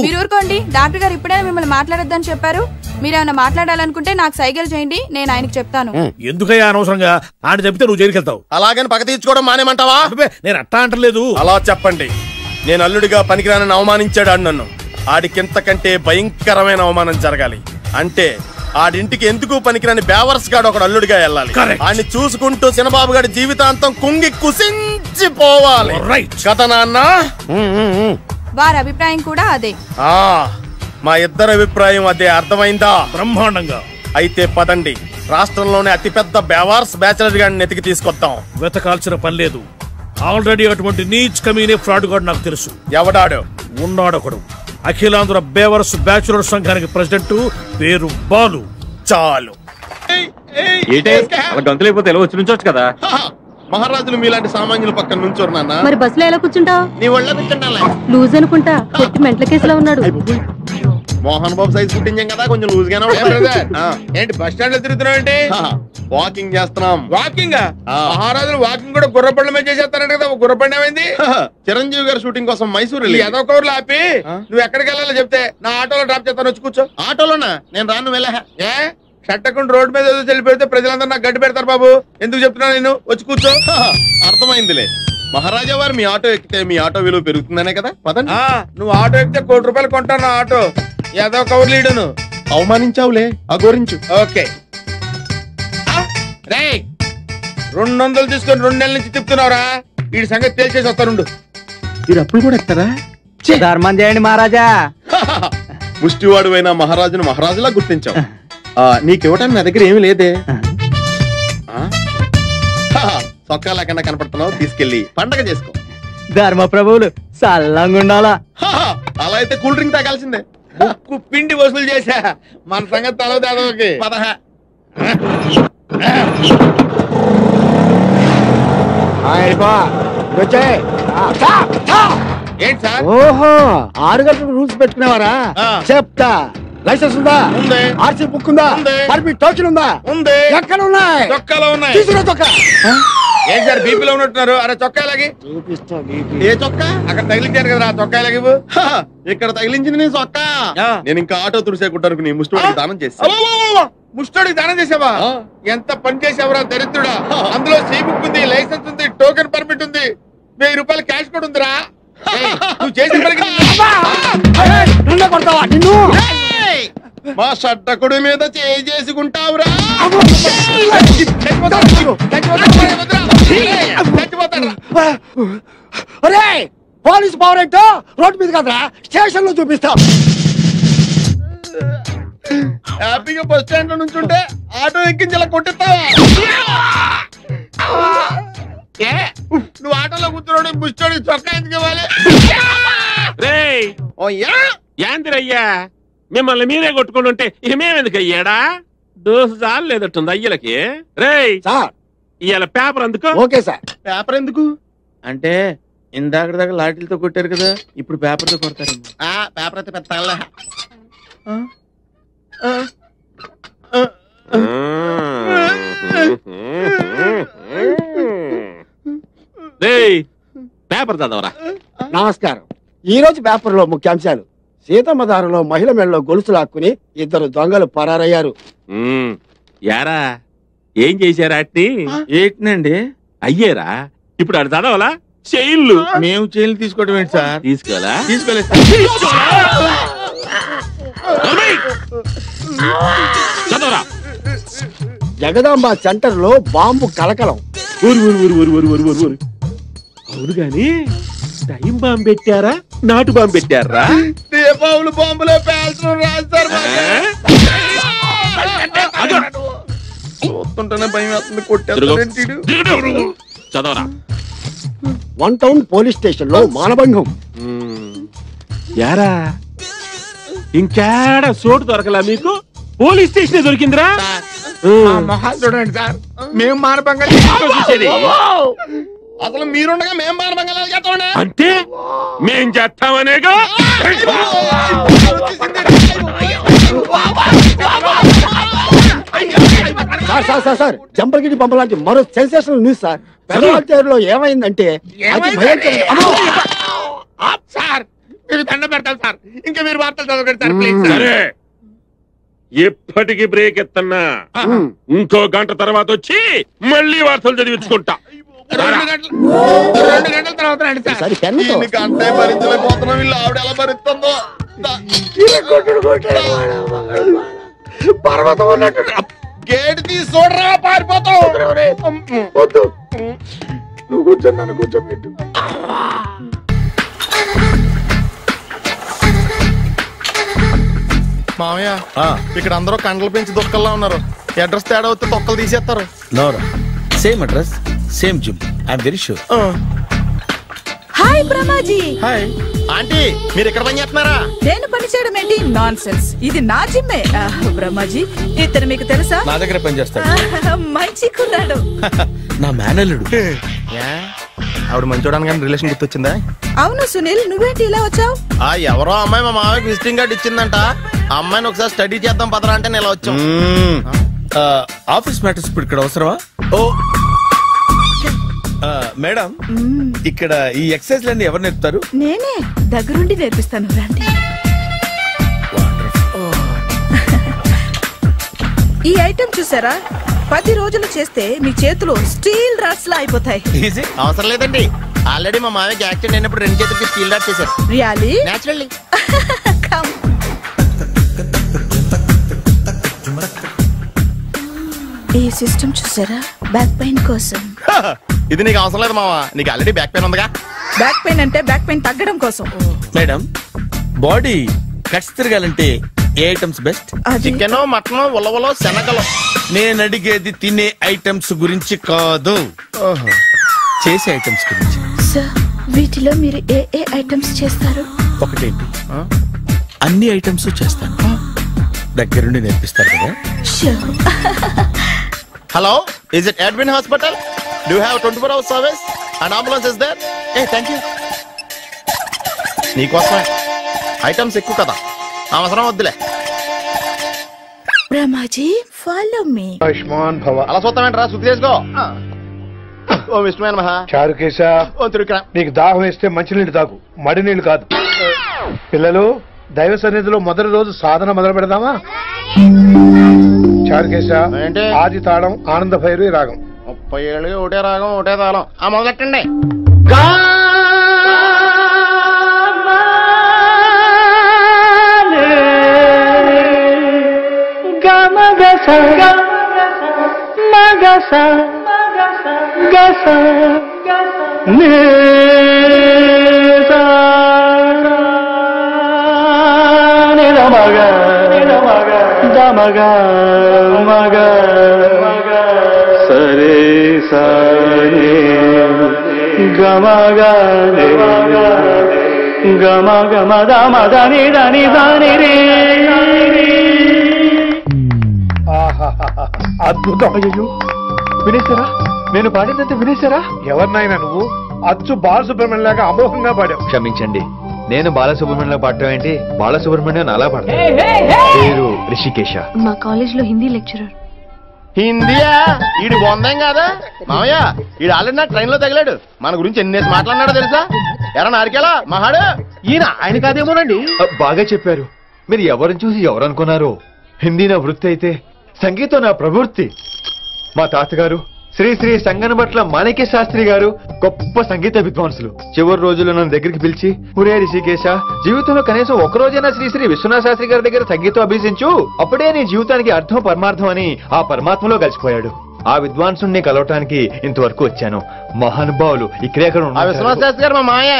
మీరు ఊరుకోండి. డాక్టర్ గారు ఇప్పుడే మిమ్మల్ని మాట్లాడొద్దని చెప్పారు. మీరేమైనా మాట్లాడాలనుకుంటే నాకు సైగలు చేయండి, నేను ఆయనకి చెప్తాను. ఎందుకయ్యా అనవసరంగా? ఆయన చెప్తే నువ్వు జైలుకెళ్తావు. అలాగని పక్క తీర్చుకోవడం మానేమంటావా? నేను అట్టా అంటలేదు. అలా చెప్పండి. నేను అల్లుడిగా పనికిరానని అవమానించాడు ఆడు నన్ను. ఆడికింతకంటే భయంకరమైన అవమానం జరగాలి. అంటే ఆడింటికి ఎందుకు పనికిరాని బేవర్స్ గాడు ఒకడు అల్లుడిగా వెళ్ళాలి. ఆడిని చూసుకుంటూ చిన్నబాబు గారి జీవితాంతం కుంగి కుసించిపోవాలి కదా నాన్న? వారి అభిప్రాయం కూడా అదే. మా ఇద్దరు అభిప్రాయం అదే. అర్థమైందా? బ్రహ్మాండంగా. అయితే పదండి, రాష్ట్రంలోనే అతిపెద్ద బేవార్స్ బ్యాచిలర్ గాడిని ఎతికి తీసుకొద్దాం. వెతకాల్సిన పని లేదు, ఆల్రెడీ అటువంటి నీచ్ కమీనే ఫ్రాడ్ గాడు నాకు తెలుసు. ఎవడాడు? ఉన్నాడొకడు. అఖిలాంధ్ర బేవరస్ బ్యాచులర్ సంఘానికి ప్రెసిడెంట్, పేరు బాలు. చాలు. గంతులైపోతే ఎలా వచ్చి నుంచోచ్చు కదా. మహారాజులు మీలాంటి సామాన్యుల పక్కన నుంచోరు నాన్న. మరి బస్సులో ఎలా కూర్చుంటావు? నీ ఒళ్ళ కూర్చుంటా. లూజ్ అనుకుంటా, కొట్టి మెంటల కేసులో ఉన్నాడు. మోహన్ బాబు సైజ్ పుట్టించాం కదా, కొంచెం లూజ్ గానే ఏంటి బస్ స్టాండ్ లో తిరుగుతున్నావు ఏంటి? వాకింగ్ చేస్తున్నాం. వాకింగ్? మహారాజులు వాకింగ్ కూడా గుర్రపండ్ల మీద చేసేస్తారంట కదా, గుర్రపండి ఏమైంది? చిరంజీవి గారి షూటింగ్ కోసం మైసూరు ఏదో కౌరులు ఆపి నువ్వు ఎక్కడికి వెళ్ళాలో చెప్తే నా ఆటోలో డ్రాప్ చేస్తాను, వచ్చి కూర్చో. ఆటోలోనా? నేను రాను వెళ్ళా. ఏ షట్టకుండా రోడ్డు మీద చెల్లి పెడితే ప్రజలందరూ నాకు గడ్డి పెడతారు బాబు. ఎందుకు చెప్తున్నా నేను, వచ్చి కూర్చో. అర్థమైందిలే. మహారాజా వారు మీ ఆటో ఎక్కితే మీ ఆటో విలువ పెరుగుతుందనే కదా. పదండి. నువ్వు ఆటో ఎక్కితే ₹1,00,00,000 కొంటాను నా ఆటో. ఏదో కౌరు లీడు నువ్వు అవమానించావులే, అగోరించు. ఓకే రే 200 తీసుకొని 2 నెలల నుంచి తిప్పుతున్నావురా. వీడి సంగతి తేల్చేసి వస్తానుండు. మీరు అప్పుడు కూడా ఎత్తారా? ధర్మం చేయండి మహారాజా. ముష్టివాడు అయినా మహారాజును మహారాజులా గుర్తించావు. నీకివ్వటానికి నా దగ్గర ఏమి లేదే. సొక్కాల కన్నా కనపడుతున్నావు, తీసుకెళ్లి పండగ చేసుకో. ధర్మ ప్రభువులు సల్లంగా ఉండాలా. అలా అయితే కూల్ డ్రింక్ తాగాల్సిందే. ఉక్కు పిండి వసూలు చేశా, మన సంగతి తలవదేదోకి. ఏంటి సార్? ఓహో 6 గంటలకు రూల్స్ పెట్టుకునేవారా? చెప్తా. లైసెన్స్ ఉందా? ఉంది. ఆర్సీ బుక్ ఉందా? పర్మిట్ టోకెన్ ఉందా? ఉంది. ఎక్కడ ఉన్నాయి? చొక్కాలో ఉన్నాయి. తీసుకురా చొక్కా. ఏంటి సార్ బీపీలో ఉన్నట్టున్నారు? అరే చొక్కాలకి చూపిస్తా. ఏ చొక్కా? అక్కడ తగిలించారు కదా చొక్కాలకి. ఇక్కడ తగిలించింది నీ చొక్కా. నేను ఇంకా ఆటో తుడిసేకుంటాను నీ ముష్టివాడికి దానం చేసి. ముష్టోడికి దానం చేసావా? ఎంత పని చేసావురా దరిద్రుడా. అందులో సీ బుక్ ఉంది, లైసెన్స్ ఉంది, టోకెన్ పర్మిట్ ఉంది, ₹1000 క్యాష్ కూడా ఉందిరా. నువ్వు చేసిన పనికి కొడతావా నిన్ను? మా షట్టకుడి మీద చేసుకుంటావురా. అరే పోలీస్ పవర్ ఏంటో రోడ్డు మీద కదరా, స్టేషన్ లో చూపిస్తా. హ్యాపీగా బస్ స్టాండ్ లో నుంచుంటే ఆటో ఎక్కించి ఇలా కొట్టిస్తావా? నువ్వు ఆటోలో కూర్చున్నాడు, ముష్టోడి చొక్కా ఎందుకు ఇవ్వాలి? యాందిరయ్యా మిమ్మల్ని మీరే కొట్టుకుంటుంటే మేమెందుకు అయ్యాడా? దోసు చాలు లేదట్టుంది అయ్యలకి. రేయ్ ఇవాళ పేపర్ అందుకో. Okay sir. పేపర్ ఎందుకు అంటే ఇందాక దాకా లాఠీలతో కొట్టారు కదా, ఇప్పుడు పేపర్ తో కొడతారు. పేపర్ అయితే పెద్ద పేపర్ చదవరా. నమస్కారం. ఈ రోజు పేపర్ లో ముఖ్యాంశాలు: సీతమ్మ దారిలో మహిళ మెడలో గొలుసు లాక్కుని 2 దొంగలు పరారయ్యారు. యారా ఏం చేశారా? ఏంటండి అయ్యేరా ఇప్పుడు అది చదవాలా? చైన్లు. మేము చైన్లు తీసుకోవడం ఏంటి సార్? తీసుకోవాలా? తీసుకోలేదు. చదవరా. జగదాంబ సెంటర్ లో బాంబు కలకలం. అవును గాని టైం బాంబు పెట్టారా, నాటు బాంబు పెట్టారా? దీపావళి బాంబులో పేల్చడం రాస్తారు. చూస్తుంటేనే భయం వేస్తుంది. కొట్టేస్తాడు. చదవరా. 1 టౌన్ పోలీస్ స్టేషన్ లో మానభంగం. యారా ఇంకేడా చోటు దొరకలా మీకు? పోలీస్ స్టేషన్ దొరికిందిరా. చూడండి సార్, మేము మానభంగా చూసేది. అసలు మీరుండగా మేము మానభంగా చేస్తామండి. అంటే మేం చేస్తామనేగా. సార్ జంపలగిరి పంప లాంటి మరో సెన్సేషనల్ న్యూస్ సార్. పెదవాళ్ళలో ఏమైందంటే సార్ మీరు దండ పెడతారు సార్, ఇంకా మీరు వార్తలు చదవకండి సార్ ప్లీజ్. సరే ఎప్పటికి బ్రేక్ ఎత్తన్నా, ఇంకో గంట తర్వాత వచ్చి మళ్ళీ వార్తలు చదివించుకుంటా. 2 గంటల తర్వాత రండి సార్. గంటే భరించలేకపోతున్నాం. వీళ్ళు ఆవిడ ఎలా భరిస్తుందో. పర్వతం ఉన్నట్టు గేట్ తీసి చూడరా, పారిపోతావు. నువ్వు కూర్చొని నన్ను కూర్చోబెట్టు. మామయ్య ఇక్కడ అందరూ కండలు పెంచి దుక్కల్లా ఉన్నారు. అడ్రస్ తేడా వస్తే తొక్కలు తీసేస్తారు. Same address same gym. I'm very sure. Hi Brahmaji. Hi aunty, మీరు ఇక్కడ పని చేస్తున్నారా? నేను పని చేయడం ఏంటి? Non sense. ఇది నా జిమ్మే. బ్రహ్మాజీ, ఇతను మీకు తెలుసా? నా దగ్గర పని చేస్తాడు. మంచి కుర్రాడు. నా మేనల్లుడు. ఆవిడ మంచి చూడడానికి రిలేషన్ గుర్తొచ్చిందా? అవును సునీల్, నువ్వేంటి ఇలా వచ్చావు? ఎవరో అమ్మాయి మా మామయ్యకి విజిటింగ్ కార్డు ఇచ్చిందంట. ఆ అమ్మాయిని ఒకసారి స్టడీ చేద్దాం పదరా అంటే నేను ఇలా వచ్చాం. ఆఫీస్ మ్యాటర్స్ ఇప్పుడు ఇక్కడ అవసరమా? ఓ మేడం, ఇక్కడ ఈ ఎక్సర్సైజ్ లన్నీ ఎవరు నేర్పుతారు? నేనే దగ్గరుండి నేర్పిస్తాను, రండి. ఈ ఐటెం చూసారా? 10 రోజులు చేస్తే మీ చేతులు స్టీల్ రాట్స్ లా అయిపోతాయి. అవసరం లేదండి, ఆల్రెడీ మా మామయ్యకి యాక్సిడెంట్ అయినప్పుడు 2 చేతులకి స్టీల్ డాట్ చేశారు. రియల్లీ? నేచురల్లీ. ఈ సిస్టమ్ చూసారా? బ్యాక్ పెయిన్ కోసం. ఇది నీకు అవసరం లేదు మావా, నీకు ఆల్రెడీ బ్యాక్ పెయిన్ ఉందిగా. బ్యాక్ పెయిన్ అంటే బ్యాక్ పెయిన్ తగ్గడం కోసం. మేడం, బాడీ కట్స్ తిరగాలంటే ఏ ఐటమ్స్ బెస్ట్? చికెన్, మటన్, ఉలవలో, శనగలు. నేను అడిగేది తినే ఐటమ్స్ గురించి కాదు, చేసే ఐటమ్స్ గురించి. సార్, వీటిలో మీరు ఏ ఏ ఐటమ్స్ చేస్తారు? ఒకటేంటి, అన్ని ఐటమ్స్ చేస్తాను. దగ్గరుండి నేర్పిస్తారు కదా. Hello, is it Edwin Hospital? Do you have 24 hours service? An ambulance is there? Hey, thank you. నీకోసమే. ఐటమ్స్ ఎక్కువ కదా, అవసరం వద్దులే. Brahmaji, follow me. ఆయుష్మాన్ భవ. అలా చూస్తామేంట్రా, శుద్ధి చేసుకో. ఓ విష్ణుమైన మహా. చారుకేశ, ఓ తిరుక్రా. నీకు దాహం వేస్తే మంచినీళ్ళు తాగు, మడి నీళ్లు కాదు. పిల్లలు, దైవ సన్నిధిలో మొదటి రోజు సాధన మొదలు పెడదామా? చారుకేశ, ఆది తాళం ఆనంద భైరవి రాగం. 30 ఏళ్ళు ఒకటే రాగం ఒకటే తాళం. మొదలెట్టండి. సరే సరే గమగా గమ గమ దని దని దని రే. అద్భుతం. అయ్యో, వినేశారా? నేను పాడిందంటే వినేశారా? ఎవరినైనా నువ్వు అచ్చు బాలసుబ్రహ్మణ్యం లాగా అమోఘంగా పాడావు. క్షమించండి, నేను బాలసుబ్రహ్మణ్యంలో పాడటం ఏంటి? బాలసుబ్రహ్మణ్యం అలా పాడతాను. పేరు రిషికేశ. మా కాలేజ్ లో హిందీ లెక్చరర్. హిందీయా? ఈడు బొందేం కాదా మామయ్య? ఈడు ఆల్రెడీ నా ట్రైన్ లో తగిలాడు. మన గురించి ఎన్నేసి మాట్లాడినాడో తెలుసా? ఎరా నారికేలా మహాడు. ఈయన ఆయన కాదేమోనండి. బాగా చెప్పారు. మీరు ఎవరిని చూసి ఎవరు అనుకున్నారు? హిందీ నా వృత్తి అయితే సంగీతం నా ప్రవృత్తి. మా తాతగారు శ్రీ శ్రీ సంగనబట్ల మాణిక్య శాస్త్రి గారు గొప్ప సంగీత విద్వాంసులు. చివరి రోజుల్లో నన్ను దగ్గరికి పిలిచి, ఒరే రిషికేశ, జీవితంలో కనీసం ఒక రోజైనా శ్రీ శ్రీ విశ్వనాథ శాస్త్రి గారి దగ్గర సంగీతం అభ్యసించు, అప్పుడే నీ జీవితానికి అర్థం పరమార్థం అని ఆ పరమాత్మలో కలిసిపోయాడు. ఆ విద్వాంసుని కలవటానికి ఇంతవరకు వచ్చాను. మహానుభావులు ఇక్కడే విశ్వనాథ శాస్త్రి గారు మా మాయ.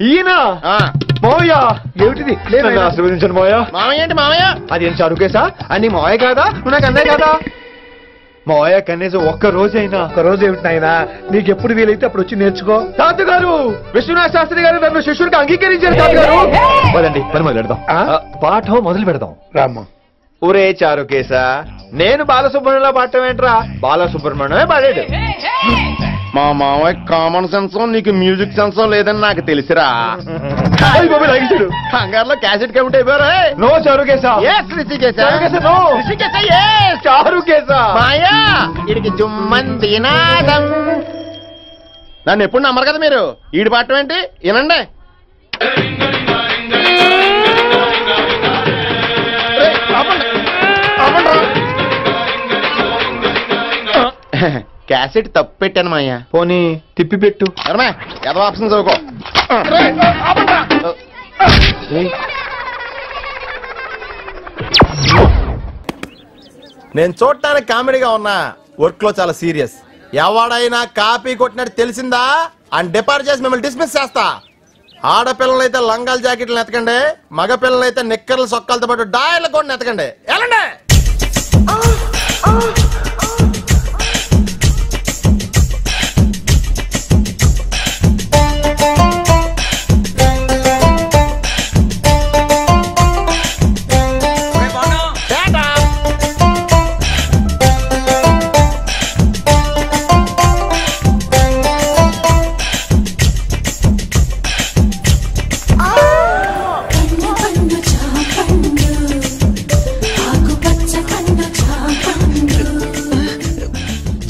ఈయన మావయ్య. ఏమిటిది? ఆశీర్వదించండి మావయ్య. మామయ్య ఏంటి మామయ్య? అదేం చారుకేశా? అని మావయ్య కాదా? నువ్వు నాకు అన్నయ్య కాదా? మావయ్య కనీసం ఒక్క రోజైనా. ఒక్క రోజు ఏమిటి నాయనా, నీకు ఎప్పుడు వీలైతే అప్పుడు వచ్చి నేర్చుకో. తాతగారు, విశ్వనాథ శాస్త్రి గారు నన్ను శిష్యుడికి అంగీకరించారు. తాతగారు పదండి, పని మొదలు పెడదాం. పాఠం మొదలు పెడదాం. రామ్మా. ఒరే చారుకేశ, నేను బాలసుబ్రహ్మణ్యంలో పాడటం ఏంట్రా? బాలసుబ్రహ్మణ్యమే పాడాడు. మా మామయ్య కామన్ సెన్స్, నీకు మ్యూజిక్ సెన్స్ లేదని నాకు తెలిసిరా. కంగారులో క్యాసెట్ కమిట్ అయిపోయారా? నో చారుకేశ. చారుకేశ. మాయా, వీడికి జుమ్మంది నాదం. నన్ను ఎప్పుడు నమ్మరు కదా మీరు. ఈడి పాఠం ఏంటి వినండి. క్యాసెట్ తప్పు పెట్టాను మాయ్యా. పోనీ తిప్పి పెట్టు. ఏదో ఆప్షన్ చదువుకో. నేను చూడటానికి కామెడీగా ఉన్నా, వర్క్ లో చాలా సీరియస్. ఎవడైనా కాపీ కొట్టినట్టు తెలిసిందా అని డిపార్ట్ చేసి మిమ్మల్ని డిస్మిస్ చేస్తా. ఆడపిల్లలైతే లంగాల జాకెట్లు ఎతకండి, మగ పిల్లలైతే నిక్కర్ల సొక్కాలతో పాటు డాయర్లు కూడా ఎతకండి. వెళ్ళండి.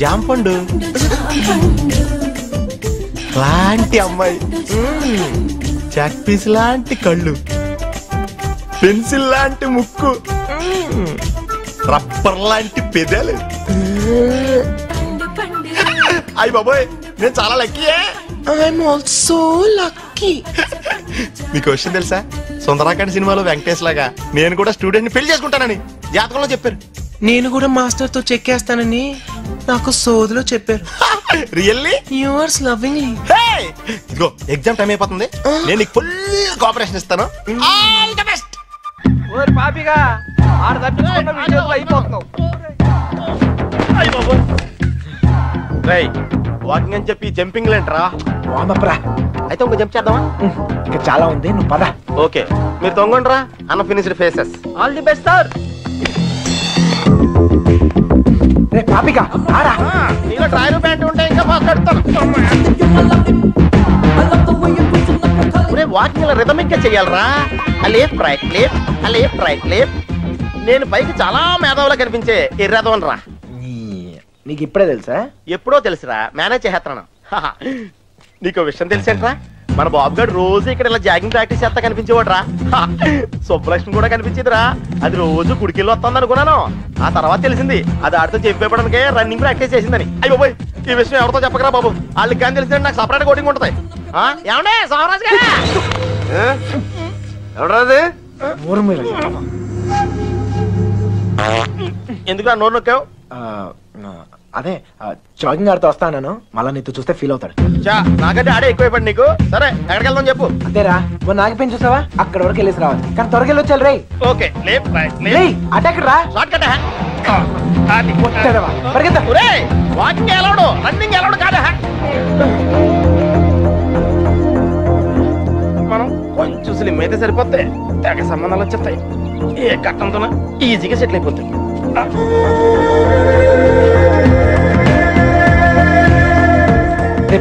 జాంపండు లాంటి అమ్మాయి, చాక్ పీస్ లాంటి కళ్ళు, పెన్సిల్ లాంటి ముక్కు, రబ్బర్ లాంటి పెదాలు. అయ్య బాబోయ్, నేను చాలా లక్కీయే. I'm also lucky. మీకు విషయం తెలుసా, సుందరాకాండ్ సినిమాలో వెంకటేష్ లాగా నేను కూడా స్టూడెంట్ ని పెళ్లి చేసుకుంటానని జాతకంలో చెప్పారు. నేను కూడా మాస్టర్ తో చెక్కేస్తానని నాకు సోదిలో చెప్పారు. రియల్లీ? యూఆర్స్ లవ్వింగ్లీ. ఇదిగో ఎగ్జామ్ టైం అయిపోతుంది, నేను నీకు ఫుల్ కోఆపరేషన్ ఇస్తాను. All the best. ఓరి పాపిగా ఆడ తప్పించుకున్న వీడియో అయిపోతున్నావు. అయ్య బాబోయ్. రేయ్, వాకింగ్ అని చెప్పి జంపింగ్ లేంట్రా? వామప్రా. అయితే ఇంకో జంప్ చేద్దామా? ఇంకా చాలా ఉంది, నువ్వు పద. ఓకే, మీరు తొంగండ్రా. అన్న finished faces. All the best sir. రే పాపిగా ఆడా. నీలో ట్రైల్ ప్యాంట్ ఉంటే ఇంకా మాట్లాడతాను. వాకింగ్ ఇలా రిథమిక్ గా చెయ్యాలరా. Left right left, left right left. నేను పైకి చాలా మేధావులా కనిపించే ఎర్రదవన్ రా. నీకు ఇప్పుడే తెలుసా? ఎప్పుడో తెలుసురా, మేనేజ్ చేస్తున్నాను. నీకు విషయం తెలిసేంట్రా, మన బాబు గారు రోజు ఇక్కడ ఇలా జాగింగ్ ప్రాక్టీస్ చేస్తా కనిపించేవాడు రా. సుబ్బలక్ష్మి కూడా కనిపించేదిరా. అది రోజు గుడికెళ్ళి వస్తుంది అనుకున్నాను. ఆ తర్వాత తెలిసింది అది ఆడితో చెప్పేపడానికే రన్నింగ్ ప్రాక్టీస్ చేసిందని. అయ్యో బాయ్, ఈ విషయం ఎవరితో చెప్పకరా బాబు. వాళ్ళకి కానీ తెలిసిందంటే నాకు సపరేట్ కోటింగ్ ఉంటుంది. ఏమండే సోమరాజు గారు? ఎవరాది? ఎందుకు నోరు నొక్కావు? అదే జాగింగ్ ఆడుతూ వస్తాను, మళ్ళా నీతో చూస్తే ఫీల్ అవుతాడు. నాకంటే ఆడే ఎక్కువైపోయి నీకు. సరే ఎక్కడికి వెళ్దాం చెప్పు. అంతేరా, మొన్న ఆగిపోయి చూసావా, అక్కడ వరకు వెళ్ళేసి రావాలి. కానీ త్వరగా వెళ్ళొచ్చాలి రే. ఓకే, లేఫ్ట్ రైట్ అటాక్ రా. Short cut. వాకింగ్ ఎలవడు, రన్నింగ్ ఎలవడు కాదా. మనం కొంచెం స్లిమ్ అయితే సరిపోతే తెగ సంబంధాలు వచ్చేస్తాయి. ఏ కట్టంతో ఈజీగా సెటిల్ అయిపోతాయి.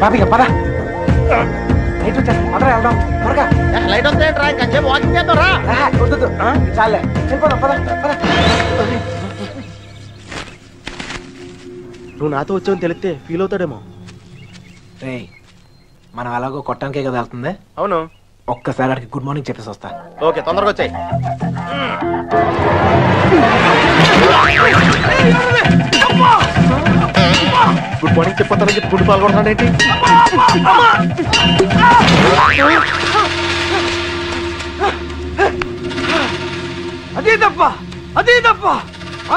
పాపిగా పద. లైట్ వచ్చేస్తా, పదరా వెళ్దాం త్వరగా. లైట్ వస్తే కొంచెం వాకింగ్ చేద్దాం రా. వద్దు చాలే, వెళ్ళిపోదాం పద పద. నువ్వు నాతో వచ్చావని తెలిస్తే ఫీల్ అవుతాడేమో. రే, మనం అలాగో కొట్టడానికే కదా వెళ్తుంది. అవును, ఒక్కసారి అడిగి గుడ్ మార్నింగ్ చెప్పేసి వస్తా. ఓకే, తొందరగా వచ్చాయి. గుడ్ మార్నింగ్ చెప్పొద్దని చెప్పి గుడ్ పాల్గొంటాడేంటి? అదే తప్ప, అదే తప్ప.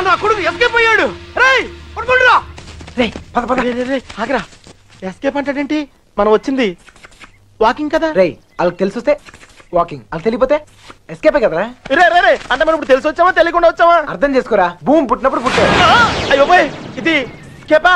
నా కొడుకు ఎస్కేప్ అయ్యాడు. రేయ్ పడుకుంటురా. రేయ్ పద పద. ఆగరా, ఎస్కేప్ అంటాడేంటి? మనం వచ్చింది వాకింగ్ కదా. రేయ్ వాళ్ళకి తెలిసి వస్తే వాకింగ్, వాళ్ళకి తెలియపోతే ఎస్కేపే కదరా. రే అంటే మనం ఇప్పుడు తెలిసి వచ్చామా తెలియకుండా వచ్చామా? అర్థం చేసుకోరా, భూమి పుట్టినప్పుడు పుట్టారు. అయ్యో ఇది కేపా.